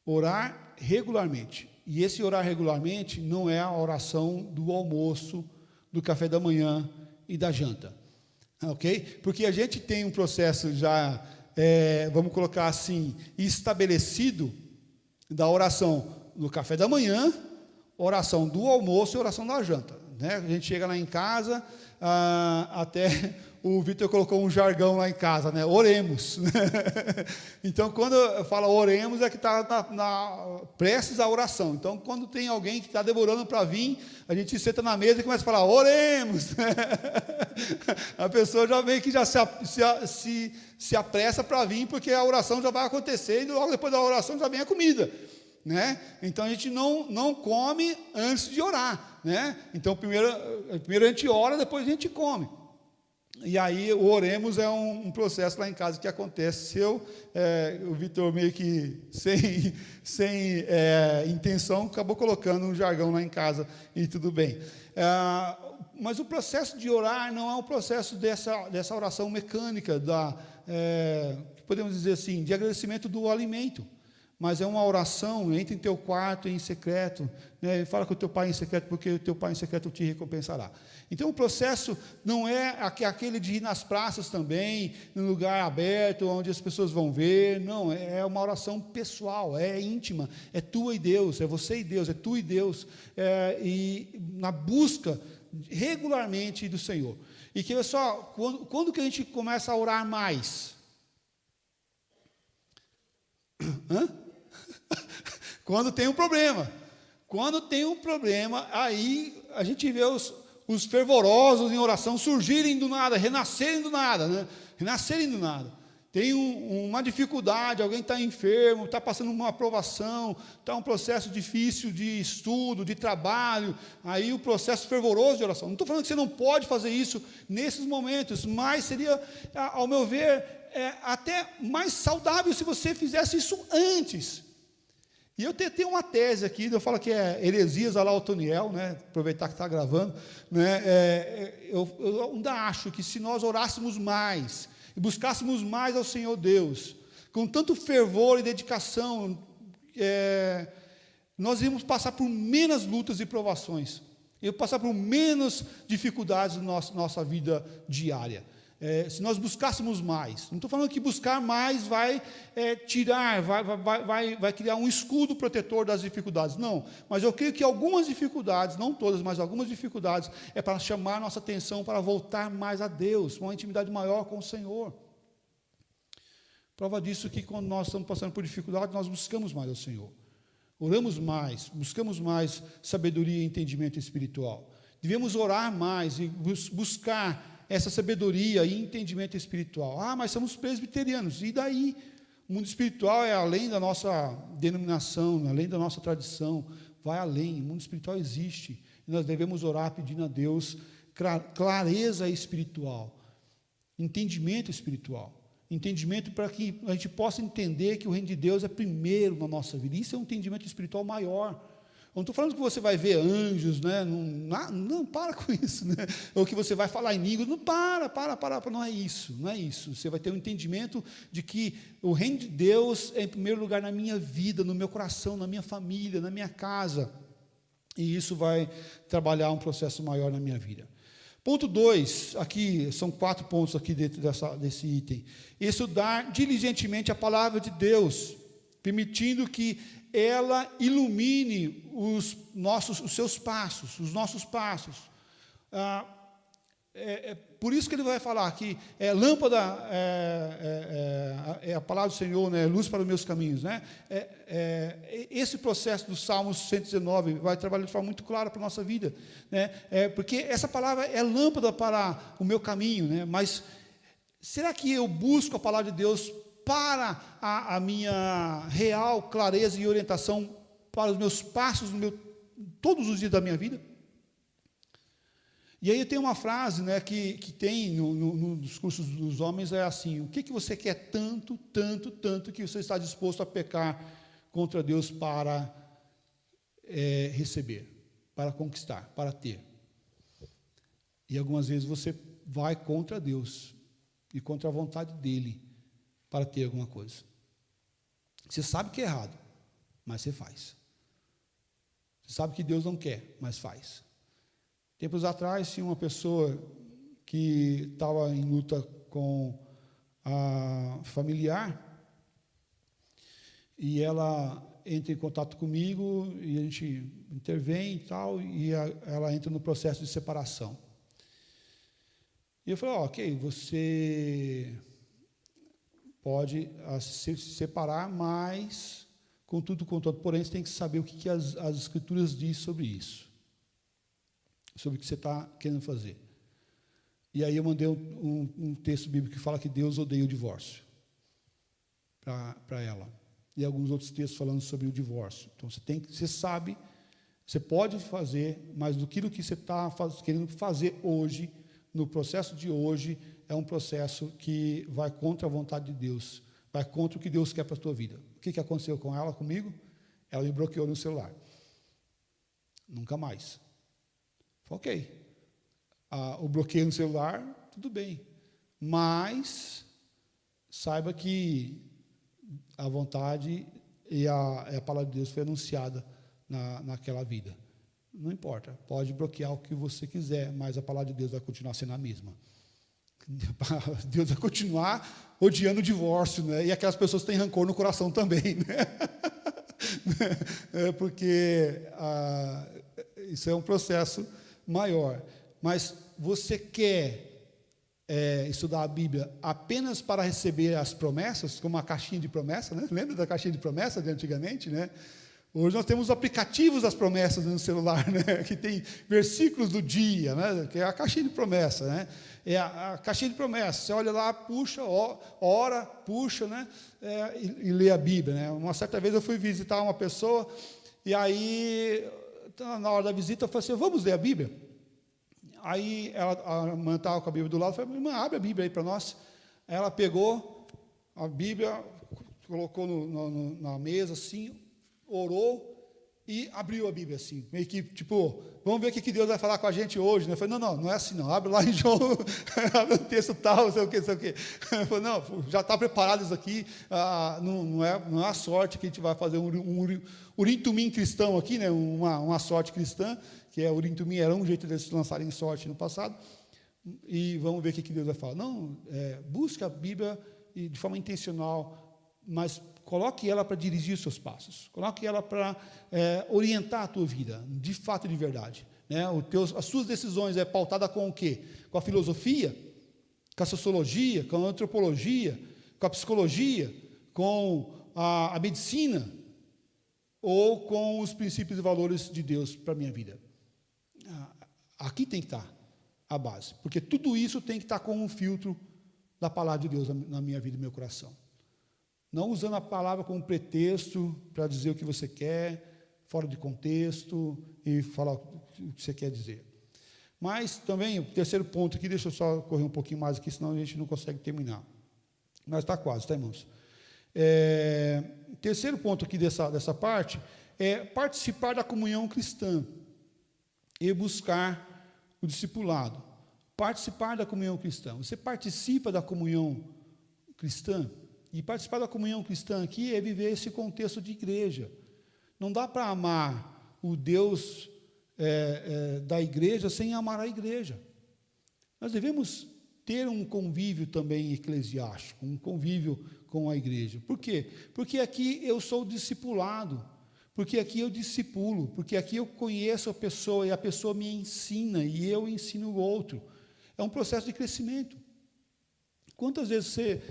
Orar regularmente. E esse orar regularmente não é a oração do almoço, do café da manhã e da janta. Ok? Porque a gente tem um processo já, vamos colocar assim, estabelecido da oração do café da manhã, oração do almoço e oração da janta. Né? A gente chega lá em casa, até o Vitor colocou um jargão lá em casa, né? Oremos. Então, quando fala oremos, é que está prestes à oração. Então, quando tem alguém que está demorando para vir, a gente senta na mesa e começa a falar, oremos. A pessoa já vem que já se apressa para vir, porque a oração já vai acontecer, e logo depois da oração já vem a comida. Né? Então a gente não come antes de orar, né? Então primeiro a gente ora, depois a gente come. E aí o oremos é um processo lá em casa que acontece. O Vitor meio que sem intenção acabou colocando um jargão lá em casa e tudo bem. Mas o processo de orar não é um processo dessa oração mecânica podemos dizer assim, de agradecimento do alimento. Mas é uma oração, entra em teu quarto em secreto, né? Fala com o teu pai em secreto, porque o teu pai em secreto te recompensará. Então o processo não é aquele de ir nas praças também, no lugar aberto, onde as pessoas vão ver, não, é uma oração pessoal, é íntima, é tua e Deus, é você e Deus, é tu e Deus, e na busca regularmente do Senhor. E que só, quando que a gente começa a orar mais? Quando tem um problema. Quando tem um problema, aí a gente vê os fervorosos em oração surgirem do nada, renascerem do nada, né? Renascerem do nada. Tem uma dificuldade, alguém está enfermo, está passando uma aprovação, está um processo difícil de estudo, de trabalho, aí o processo fervoroso de oração. Não estou falando que você não pode fazer isso nesses momentos, mas seria, ao meu ver, até mais saudável se você fizesse isso antes. E eu tenho uma tese aqui, eu falo que é heresias à la Otoniel, né? Aproveitar que está gravando, né? Eu ainda acho que se nós orássemos mais e buscássemos mais ao Senhor Deus, com tanto fervor e dedicação, nós íamos passar por menos lutas e provações, íamos passar por menos dificuldades na nossa vida diária. Se nós buscássemos mais, não estou falando que buscar mais vai vai criar um escudo protetor das dificuldades, não, mas eu creio que algumas dificuldades, não todas, mas algumas dificuldades, é para chamar nossa atenção para voltar mais a Deus, uma intimidade maior com o Senhor. Prova disso que quando nós estamos passando por dificuldade, nós buscamos mais ao Senhor, oramos mais, buscamos mais sabedoria e entendimento espiritual, devemos orar mais e buscar essa sabedoria e entendimento espiritual. Mas somos presbiterianos, e daí? O mundo espiritual é além da nossa denominação, além da nossa tradição, vai além, o mundo espiritual existe, e nós devemos orar pedindo a Deus clareza espiritual, entendimento espiritual. entendimento para que a gente possa entender que o reino de Deus é primeiro na nossa vida. Isso é um entendimento espiritual maior. Eu não estou falando que você vai ver anjos, né? Não, para com isso, né? Ou que você vai falar em línguas. Não, não é isso, não é isso. Você vai ter um entendimento de que o reino de Deus é em primeiro lugar na minha vida, no meu coração, na minha família, na minha casa. E isso vai trabalhar um processo maior na minha vida. Ponto 2, aqui, são 4 pontos aqui dentro desse item. Estudar diligentemente a palavra de Deus, permitindo que ela ilumine os seus passos, os nossos passos. Por isso que ele vai falar que lâmpada é a palavra do Senhor, né, luz para os meus caminhos. Né? Esse processo do Salmos 119 vai trabalhar de forma muito clara para a nossa vida. Né? Porque essa palavra é lâmpada para o meu caminho, né? Mas será que eu busco a palavra de Deus para a minha real clareza e orientação para os meus passos todos os dias da minha vida? E aí tem uma frase, né, que tem nos discursos dos homens, é assim: o que você quer tanto, que você está disposto a pecar contra Deus para receber, para conquistar, para ter? E algumas vezes você vai contra Deus e contra a vontade dEle para ter alguma coisa. Você sabe que é errado, mas você faz. Você sabe que Deus não quer, mas faz. Tempos atrás, tinha uma pessoa que estava em luta com a familiar, e ela entra em contato comigo, e a gente intervém e tal, e ela entra no processo de separação. E eu falei, ok, você pode se separar, mas, contudo, porém, você tem que saber o que as Escrituras dizem sobre isso, sobre o que você está querendo fazer. E aí eu mandei um texto bíblico que fala que Deus odeia o divórcio para ela. E alguns outros textos falando sobre o divórcio. Então, você sabe, você pode fazer, mas aquilo que você está querendo fazer hoje, no processo de hoje, é um processo que vai contra a vontade de Deus, vai contra o que Deus quer para a tua vida. O que aconteceu com ela, comigo? Ela me bloqueou no celular. Nunca mais. Ok. O bloqueio no celular, tudo bem. Mas saiba que a vontade e a palavra de Deus foi anunciada naquela vida. Não importa, pode bloquear o que você quiser, mas a palavra de Deus vai continuar sendo a mesma. Deus vai continuar odiando o divórcio, né? E aquelas pessoas têm rancor no coração também, né? Porque isso é um processo maior. Mas você quer estudar a Bíblia apenas para receber as promessas, como uma caixinha de promessa, né? Lembra da caixinha de promessa de antigamente, né? Hoje nós temos aplicativos das promessas no celular, né? Que tem versículos do dia, né? Que é a caixinha de promessa, né? É a caixinha de promessa. Você olha lá, puxa, ora, puxa, né? E lê a Bíblia, né? Uma certa vez eu fui visitar uma pessoa e aí, na hora da visita, eu falei assim: vamos ler a Bíblia? Aí a irmã estava com a Bíblia do lado, eu falei: irmã, abre a Bíblia aí para nós. Aí ela pegou a Bíblia, colocou na mesa assim, orou e abriu a Bíblia assim, meio que tipo, vamos ver o que Deus vai falar com a gente hoje, né? Eu falei, não é assim não, abre lá em João, abre o texto tal, não sei o que. Eu falei, não, já está preparado isso aqui, não é a sorte que a gente vai fazer um Urim Tumim cristão aqui, né? Uma sorte cristã, que é Urim Tumim, era um jeito deles lançarem sorte no passado, e vamos ver o que Deus vai falar. Não, busque a Bíblia de forma intencional, mas coloque ela para dirigir os seus passos. Coloque ela para orientar a tua vida, de fato e de verdade. Né? As suas decisões é pautada com o quê? Com a filosofia, com a sociologia, com a antropologia, com a psicologia, com a medicina, ou com os princípios e valores de Deus para a minha vida. Aqui tem que estar a base, porque tudo isso tem que estar com um filtro da palavra de Deus na minha vida e no meu coração. Não usando a palavra como pretexto para dizer o que você quer, fora de contexto, e falar o que você quer dizer. Mas também, o terceiro ponto aqui, deixa eu só correr um pouquinho mais aqui, senão a gente não consegue terminar. Mas está quase, tá, irmãos? Terceiro ponto aqui dessa parte é participar da comunhão cristã e buscar o discipulado. Participar da comunhão cristã. Você participa da comunhão cristã? E participar da comunhão cristã aqui é viver esse contexto de igreja. Não dá para amar o Deus da igreja sem amar a igreja. Nós devemos ter um convívio também eclesiástico, um convívio com a igreja. Por quê? Porque aqui eu sou discipulado, porque aqui eu discipulo, porque aqui eu conheço a pessoa e a pessoa me ensina e eu ensino o outro. É um processo de crescimento. Quantas vezes você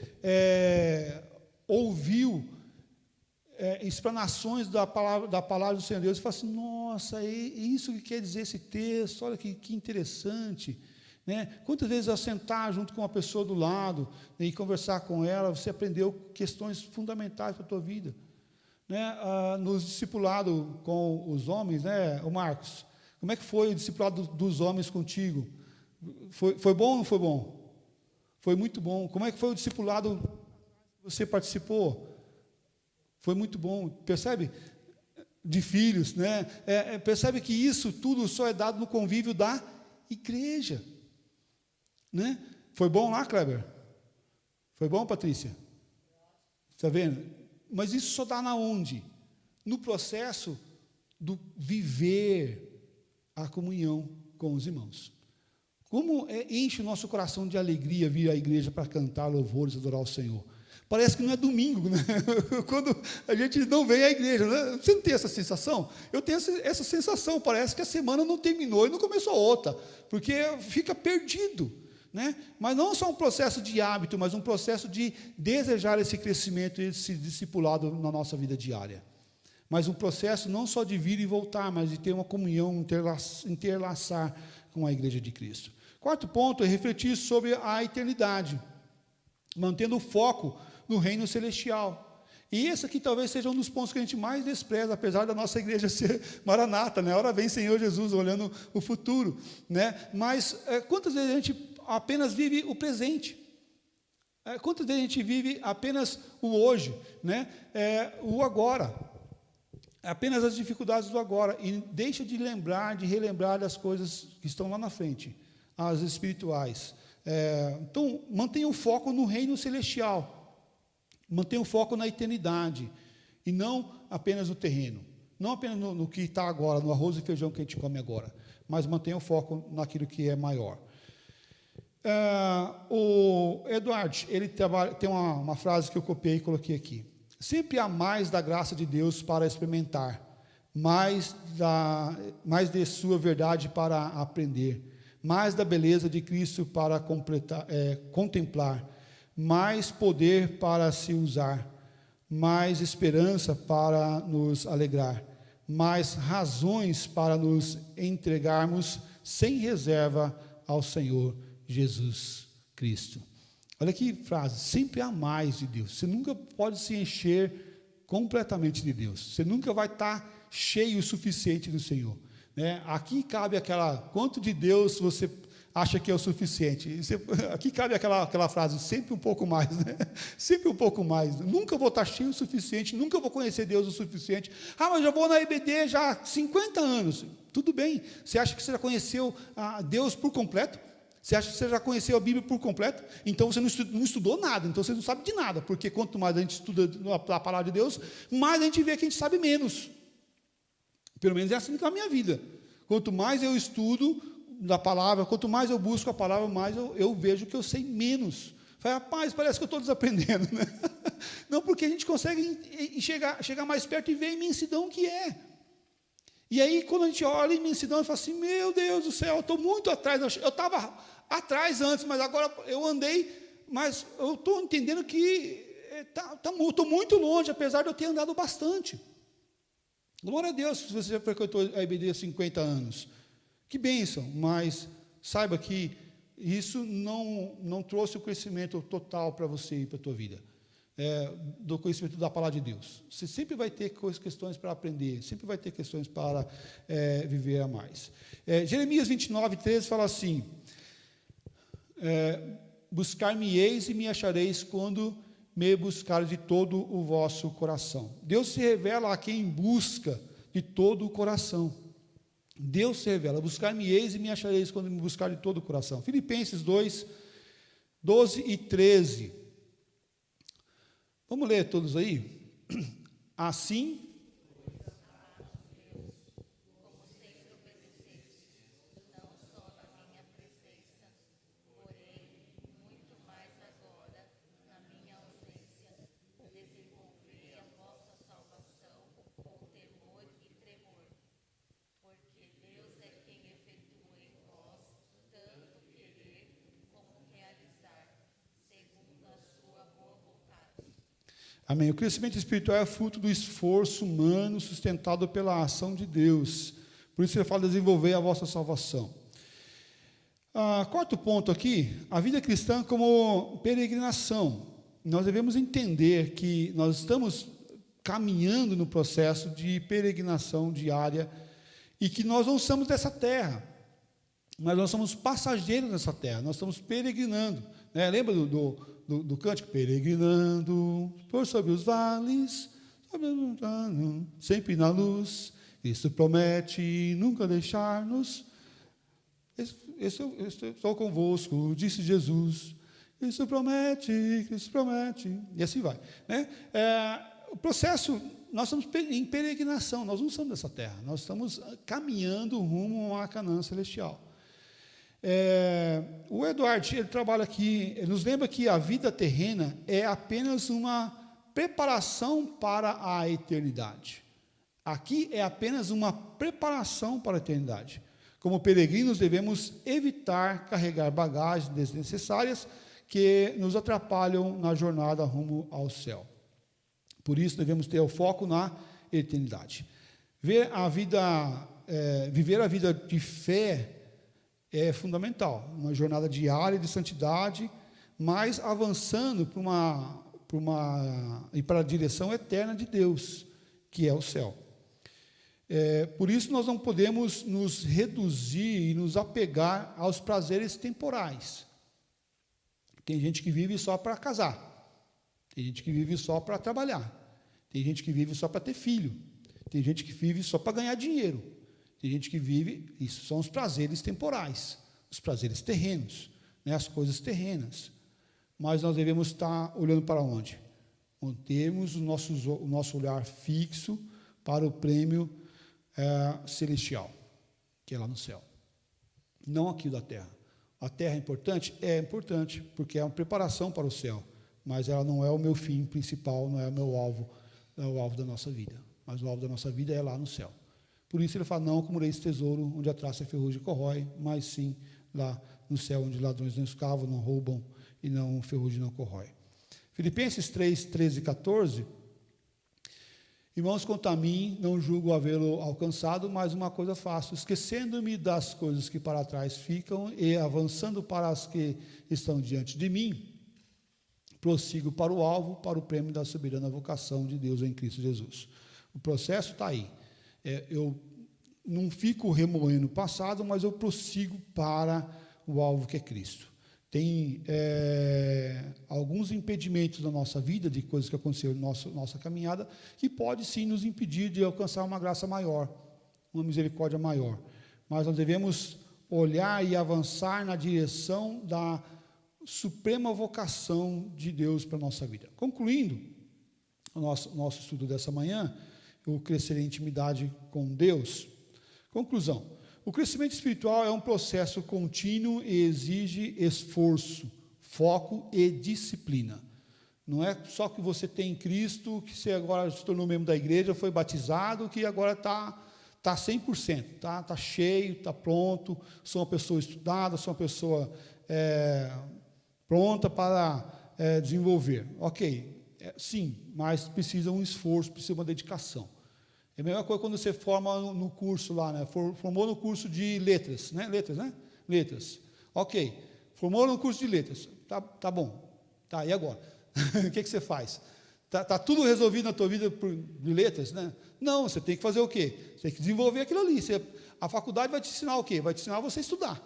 ouviu explanações da palavra do Senhor Deus e fala assim, nossa, é isso que quer dizer esse texto, olha que interessante. Né? Quantas vezes ao sentar junto com uma pessoa do lado, né, e conversar com ela, você aprendeu questões fundamentais para a tua vida. Né? Nos discipulados com os homens, né, o Marcos, como é que foi o discipulado dos homens contigo? Foi bom ou não foi bom? Foi muito bom. Como é que foi o discipulado que você participou? Foi muito bom. Percebe? De filhos, né? Percebe que isso tudo só é dado no convívio da igreja. Né? Foi bom lá, Kleber? Foi bom, Patrícia? Está vendo? Mas isso só dá na onde? No processo do viver a comunhão com os irmãos. Como enche o nosso coração de alegria vir à igreja para cantar louvores, adorar o Senhor. Parece que não é domingo, né? Quando a gente não vem à igreja. Né? Você não tem essa sensação? Eu tenho essa sensação, parece que a semana não terminou e não começou outra, porque fica perdido. Né? Mas não só um processo de hábito, mas um processo de desejar esse crescimento e esse discipulado na nossa vida diária. Mas um processo não só de vir e voltar, mas de ter uma comunhão, interlaçar com a igreja de Cristo. Quarto ponto é refletir sobre a eternidade, mantendo o foco no reino celestial. E esse aqui talvez seja um dos pontos que a gente mais despreza, apesar da nossa igreja ser maranata, né? Ora vem Senhor Jesus, olhando o futuro. Né? Mas quantas vezes a gente apenas vive o presente? Quantas vezes a gente vive apenas o hoje, né? O agora? Apenas as dificuldades do agora, e deixa de lembrar, de relembrar das coisas que estão lá na frente, as espirituais. Então, mantenha o foco no reino celestial, mantenha o foco na eternidade, e não apenas no terreno, não apenas no que está agora, no arroz e feijão que a gente come agora, mas mantenha o foco naquilo que é maior. O Eduardo, ele tem uma frase que eu copiei e coloquei aqui. Sempre há mais da graça de Deus para experimentar, mais de sua verdade para aprender, mais da beleza de Cristo para contemplar, mais poder para se usar, mais esperança para nos alegrar, mais razões para nos entregarmos sem reserva ao Senhor Jesus Cristo. Olha que frase, sempre há mais de Deus. Você nunca pode se encher completamente de Deus. Você nunca vai estar cheio o suficiente do Senhor. Né? Aqui cabe quanto de Deus você acha que é o suficiente? Aqui cabe aquela frase, sempre um pouco mais. Né? Sempre um pouco mais. Nunca vou estar cheio o suficiente, nunca vou conhecer Deus o suficiente. Mas já vou na EBD já há 50 anos. Tudo bem. Você acha que você já conheceu Deus por completo? Você acha que você já conheceu a Bíblia por completo? Então você não estudou nada, então você não sabe de nada, porque quanto mais a gente estuda a palavra de Deus, mais a gente vê que a gente sabe menos. Pelo menos é assim que é a minha vida. Quanto mais eu estudo da palavra, quanto mais eu busco a palavra, mais eu vejo que eu sei menos. Falei, rapaz, parece que eu estou desaprendendo. Né? Não, porque a gente consegue chegar mais perto e ver a imensidão que é. E aí, quando a gente olha a imensidão, eu falo assim, meu Deus do céu, eu estou muito atrás. Eu estava atrás antes, mas agora eu andei, mas eu estou entendendo que estou muito longe, apesar de eu ter andado bastante. Glória a Deus, se você já frequentou a IBD há 50 anos. Que bênção, mas saiba que isso não trouxe o crescimento total para você e para a tua vida. Do conhecimento da palavra de Deus. Você sempre vai ter questões para aprender, sempre vai ter questões para viver a mais. Jeremias 29, 13 fala assim, buscar-me-eis e me achareis quando me buscar de todo o vosso coração. Deus se revela a quem busca de todo o coração. Deus se revela, buscar-me-eis e me achareis quando me buscar de todo o coração. Filipenses 2, 12 e 13. Vamos ler todos aí? Assim, amém. O crescimento espiritual é fruto do esforço humano sustentado pela ação de Deus. Por isso ele fala desenvolver a vossa salvação. Quarto ponto aqui, a vida cristã como peregrinação. Nós devemos entender que nós estamos caminhando no processo de peregrinação diária e que nós não somos dessa terra, mas nós somos passageiros nessa terra, nós estamos peregrinando. Né? Lembra do cântico? Peregrinando por sobre os vales, sempre na luz, isso promete nunca deixar-nos. Estou convosco, disse Jesus. Isso promete, e assim vai. Né? O processo, nós estamos em peregrinação, nós não somos dessa terra, nós estamos caminhando rumo a Canaã celestial. O Eduardo, ele trabalha aqui, ele nos lembra que a vida terrena é apenas uma preparação para a eternidade. Aqui é apenas uma preparação para a eternidade. Como peregrinos, devemos evitar carregar bagagens desnecessárias que nos atrapalham na jornada rumo ao céu. Por isso, devemos ter o foco na eternidade. Viver a vida de fé é fundamental, uma jornada diária de santidade, mas avançando para a direção eterna de Deus, que é o céu. Por isso nós não podemos nos reduzir e nos apegar aos prazeres temporais. Tem gente que vive só para casar, tem gente que vive só para trabalhar, tem gente que vive só para ter filho, tem gente que vive só para ganhar dinheiro, tem gente que vive, isso são os prazeres temporais, os prazeres terrenos, né, as coisas terrenas. Mas nós devemos estar olhando para onde? Mantermos o nosso olhar fixo para o prêmio celestial, que é lá no céu, não aqui da terra. A terra é importante? É importante, porque é uma preparação para o céu, mas ela não é o meu fim principal, não é o meu alvo, não é o alvo da nossa vida, mas o alvo da nossa vida é lá no céu. Por isso ele fala, não acumuleis tesouro onde a traça e a ferrugem corrói, mas sim lá no céu, onde ladrões não escavam, não roubam e não ferrugem não corrói. Filipenses 3, 13 e 14, irmãos, quanto a mim, não julgo havê-lo alcançado, mas uma coisa faço, esquecendo-me das coisas que para trás ficam e avançando para as que estão diante de mim, prossigo para o alvo, para o prêmio da soberana vocação de Deus em Cristo Jesus. O processo está aí. Eu não fico remoendo o passado, mas eu prossigo para o alvo que é Cristo. Tem alguns impedimentos na nossa vida, de coisas que aconteceram na nossa caminhada, que pode sim nos impedir de alcançar uma graça maior, uma misericórdia maior. Mas nós devemos olhar e avançar na direção da suprema vocação de Deus para a nossa vida. Concluindo o nosso estudo dessa manhã, o crescer em intimidade com Deus. Conclusão. O crescimento espiritual é um processo contínuo e exige esforço, foco e disciplina. Não é só que você tem em Cristo, que você agora se tornou membro da igreja, foi batizado, que agora está 100%, está cheio, está pronto, sou uma pessoa estudada, sou uma pessoa pronta para desenvolver. Ok, sim, mas precisa um esforço, precisa uma dedicação. É a mesma coisa quando você forma no curso lá, né? Formou no curso de letras, né? Letras. Ok, formou no curso de letras, tá bom. Tá, e agora? O que você faz? Tá tudo resolvido na tua vida de letras, né? Não, você tem que fazer o quê? Você tem que desenvolver aquilo ali. A faculdade vai te ensinar o quê? Vai te ensinar você a estudar.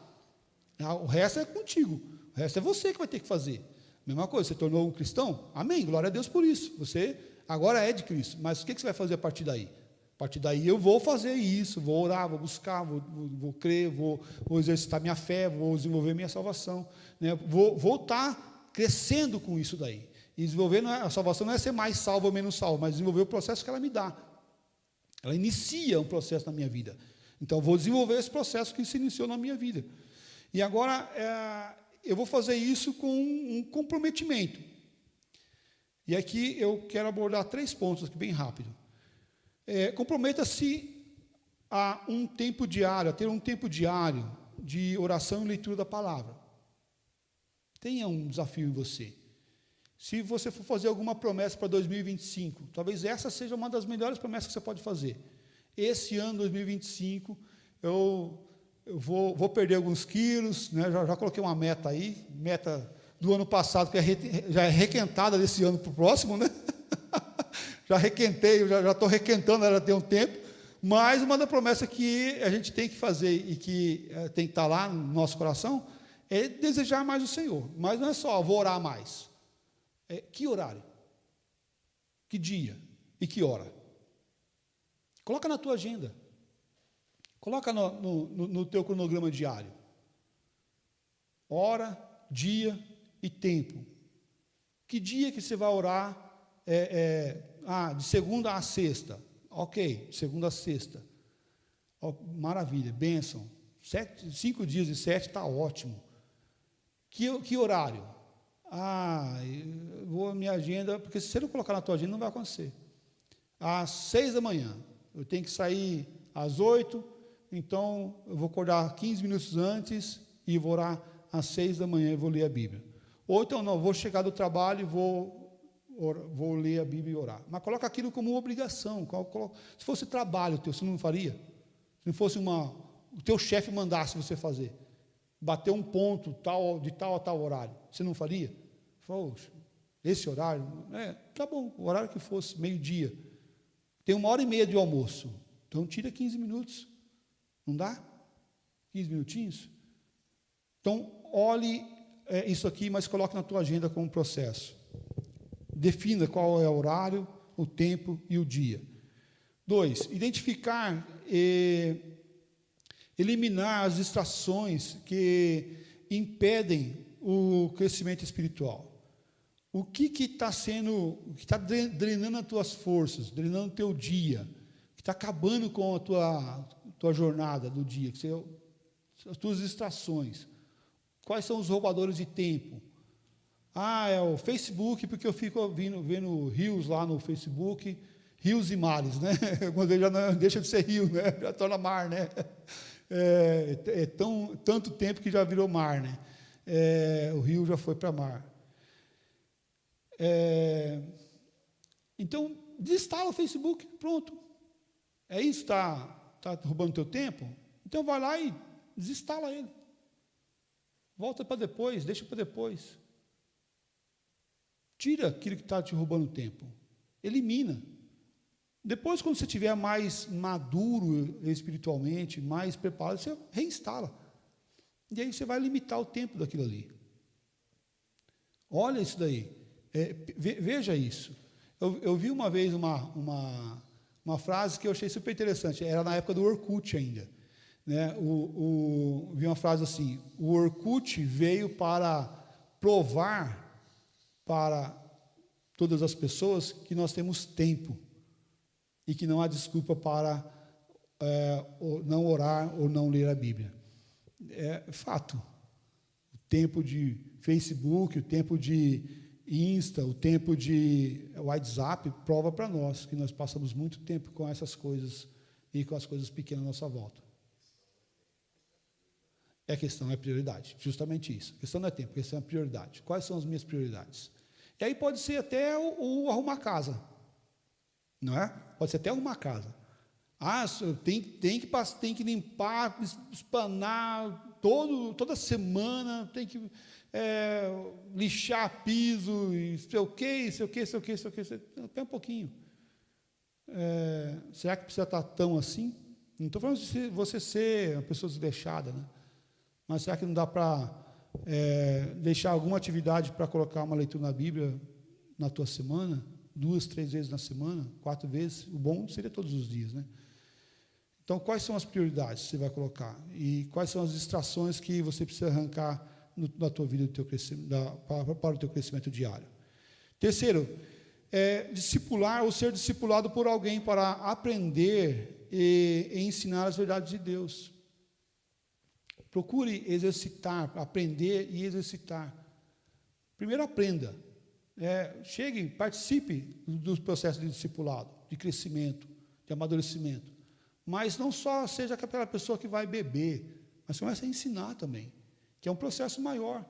O resto é contigo. O resto é você que vai ter que fazer. Mesma coisa, você tornou um cristão? Amém, glória a Deus por isso. Você agora é de Cristo. Mas o que você vai fazer a partir daí? A partir daí eu vou fazer isso, vou orar, vou buscar, vou crer, vou exercitar minha fé, vou desenvolver minha salvação, né? Vou estar crescendo com isso daí. E desenvolver, a salvação não é ser mais salvo ou menos salvo, mas desenvolver o processo que ela me dá. Ela inicia um processo na minha vida. Então, vou desenvolver esse processo que se iniciou na minha vida. E agora, eu vou fazer isso com um comprometimento. E aqui eu quero abordar 3 pontos aqui bem rápido. Comprometa-se a ter um tempo diário de oração e leitura da palavra. Tenha um desafio em você. Se você for fazer alguma promessa para 2025, talvez essa seja uma das melhores promessas que você pode fazer. Esse ano, 2025, eu vou perder alguns quilos, né? Já coloquei uma meta aí, meta do ano passado, que já é requentada desse ano para o próximo, né? Já requentei, já estou requentando, já tem um tempo, mas uma da promessa que a gente tem que fazer e que tem que estar lá no nosso coração é desejar mais o Senhor. Mas não é só, vou orar mais. Que horário? Que dia? E que hora? Coloca na tua agenda. Coloca no teu cronograma diário. Hora, dia e tempo. Que dia que você vai orar? De segunda a sexta. Ok, de segunda a sexta. Maravilha, bênção. 5 dias de 7 está ótimo. Que horário? Eu vou minha agenda, porque se você não colocar na tua agenda, não vai acontecer. Às 6 da manhã. Eu tenho que sair às 8, então eu vou acordar 15 minutos antes e vou orar às 6 da manhã e vou ler a Bíblia. Ou então não, vou chegar do trabalho e vou ler a Bíblia e orar. Mas coloca aquilo como obrigação. Se fosse trabalho teu, você não faria? Se não fosse o teu chefe mandasse você fazer, bater um ponto de tal a tal horário, você não faria? Poxa, esse horário? Tá bom, o horário que fosse, meio-dia. Tem 1h30 de almoço, então tira 15 minutos. Não dá? 15 minutinhos? Então, olhe isso aqui, mas coloque na tua agenda como processo. Defina qual é o horário, o tempo e o dia. 2, identificar eliminar as distrações que impedem o crescimento espiritual. O que está drenando as tuas forças, drenando o teu dia, que está acabando com a tua jornada do dia, as tuas distrações. Quais são os roubadores de tempo? É o Facebook, porque eu fico vendo rios lá no Facebook, rios e mares, né? Quando ele já não deixa de ser rio, né? Já torna mar, né? Tanto tempo que já virou mar, né? O rio já foi para mar. Então, desinstala o Facebook, pronto. É isso, está roubando teu tempo? Então vai lá e desinstala ele. Volta para depois, deixa para depois. Tira aquilo que está te roubando tempo. Elimina. Depois, quando você estiver mais maduro espiritualmente, mais preparado, você reinstala. E aí você vai limitar o tempo daquilo ali. Olha isso daí. Veja isso. Eu vi uma vez uma frase que eu achei super interessante. Era na época do Orkut ainda. Né? Vi uma frase assim: o Orkut veio para provar para todas as pessoas que nós temos tempo e que não há desculpa para não orar ou não ler a Bíblia. É fato. O tempo de Facebook, o tempo de Insta, o tempo de WhatsApp prova para nós que nós passamos muito tempo com essas coisas e com as coisas pequenas à nossa volta. A questão é prioridade, justamente isso. A questão não é tempo, a questão é prioridade. Quais são as minhas prioridades? E aí pode ser até o arrumar casa, não é? Pode ser até arrumar casa. Tem que limpar, espanar toda semana, tem que lixar piso, sei o quê. Até um pouquinho. Será que precisa estar tão assim? Não estou falando de você ser uma pessoa desleixada, né? mas será que não dá para deixar alguma atividade para colocar uma leitura na Bíblia na tua semana? 2, 3 vezes na semana? 4 vezes? O bom seria todos os dias, né? Então, quais são as prioridades que você vai colocar? E quais são as distrações que você precisa arrancar da tua vida, do teu crescimento, para o teu crescimento diário? Terceiro, discipular ou ser discipulado por alguém para aprender e ensinar as verdades de Deus. Procure exercitar, aprender e exercitar. Primeiro aprenda. Chegue, participe do processo de discipulado, de crescimento, de amadurecimento. Mas não só seja aquela pessoa que vai beber, mas comece a ensinar também, que é um processo maior,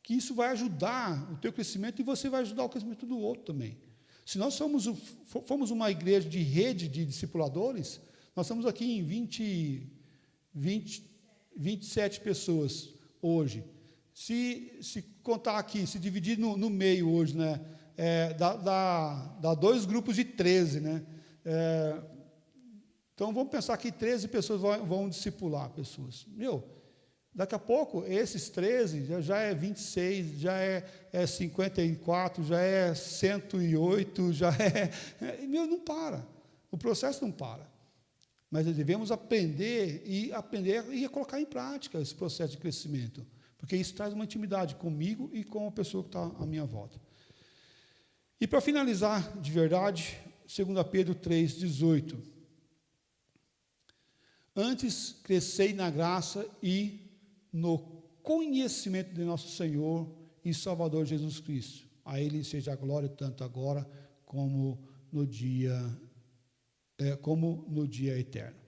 que isso vai ajudar o teu crescimento e você vai ajudar o crescimento do outro também. Se nós fomos uma igreja de rede de discipuladores, nós estamos aqui em 27 pessoas hoje. Se contar aqui, se dividir no meio hoje, né, dá 2 grupos de 13, né? Então, vamos pensar que 13 pessoas vão discipular pessoas. Daqui a pouco, esses 13 já é 26, já é 54, já é 108, já não para. O processo não para. Mas devemos aprender e colocar em prática esse processo de crescimento, porque isso traz uma intimidade comigo e com a pessoa que está à minha volta. E para finalizar de verdade, 2 Pedro 3,18. Antes, crescei na graça e no conhecimento de nosso Senhor e Salvador Jesus Cristo. A Ele seja a glória tanto agora como no dia eterno.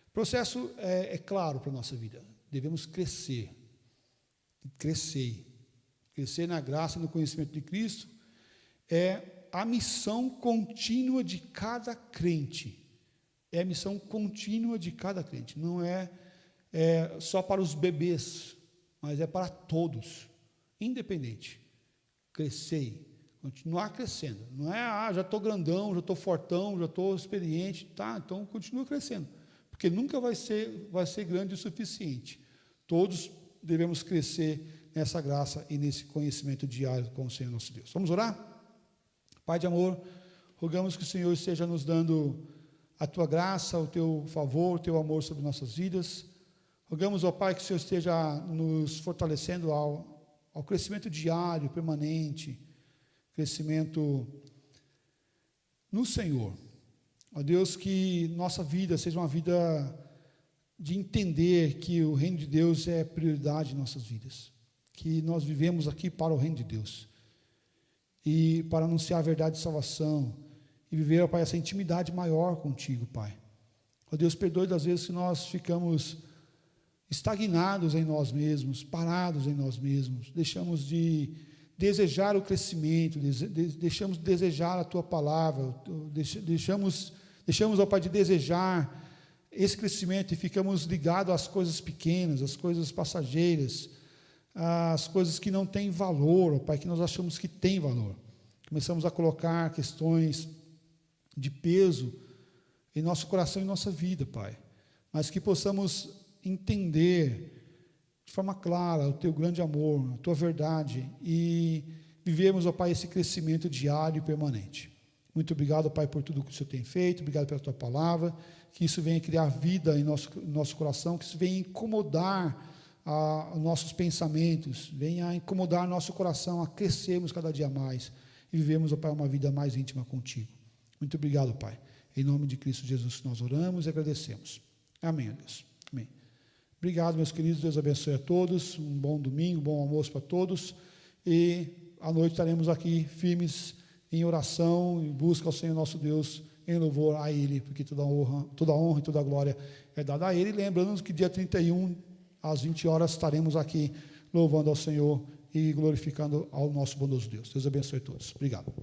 O processo é claro para a nossa vida. Devemos crescer na graça e no conhecimento de Cristo. É a missão contínua de cada crente. É a missão contínua de cada crente. Não é só para os bebês, mas é para todos, independente. Crescer, continuar crescendo. Não é, já estou grandão, já estou fortão, já estou experiente, tá? Então continua crescendo, porque nunca vai ser grande o suficiente. Todos devemos crescer nessa graça e nesse conhecimento diário com o Senhor nosso Deus. Vamos orar? Pai de amor, rogamos que o Senhor esteja nos dando a Tua graça, o Teu favor, o Teu amor sobre nossas vidas. Rogamos, ó Pai, que o Senhor esteja nos fortalecendo ao crescimento diário, permanente, crescimento no Senhor. Ó Deus, que nossa vida seja uma vida de entender que o reino de Deus é prioridade em nossas vidas, que nós vivemos aqui para o reino de Deus e para anunciar a verdade de salvação, e viver, ó Pai, essa intimidade maior contigo, Pai. Ó Deus, perdoe das vezes que nós ficamos estagnados em nós mesmos, parados em nós mesmos, deixamos de desejar o crescimento, deixamos de desejar a Tua palavra, deixamos, ó Pai, de desejar esse crescimento e ficamos ligados às coisas pequenas, às coisas passageiras, às coisas que não têm valor, ó Pai, que nós achamos que têm valor. Começamos a colocar questões de peso em nosso coração e nossa vida, Pai, mas que possamos entender de forma clara o Teu grande amor, a Tua verdade e vivermos, ó Pai, esse crescimento diário e permanente. Muito obrigado, Pai, por tudo que o Senhor tem feito, obrigado pela Tua palavra, que isso venha criar vida em nosso coração, que isso venha incomodar nossos pensamentos, venha incomodar nosso coração a crescermos cada dia mais e vivemos, ó Pai, uma vida mais íntima contigo. Muito obrigado, Pai. Em nome de Cristo Jesus nós oramos e agradecemos. Amém, Deus. Amém. Obrigado, meus queridos. Deus abençoe a todos. Um bom domingo, um bom almoço para todos. E à noite estaremos aqui firmes em oração, em busca ao Senhor nosso Deus, em louvor a Ele, porque toda honra e toda glória é dada a Ele. Lembrando que dia 31, às 20 horas, estaremos aqui louvando ao Senhor e glorificando ao nosso bondoso Deus. Deus abençoe a todos. Obrigado.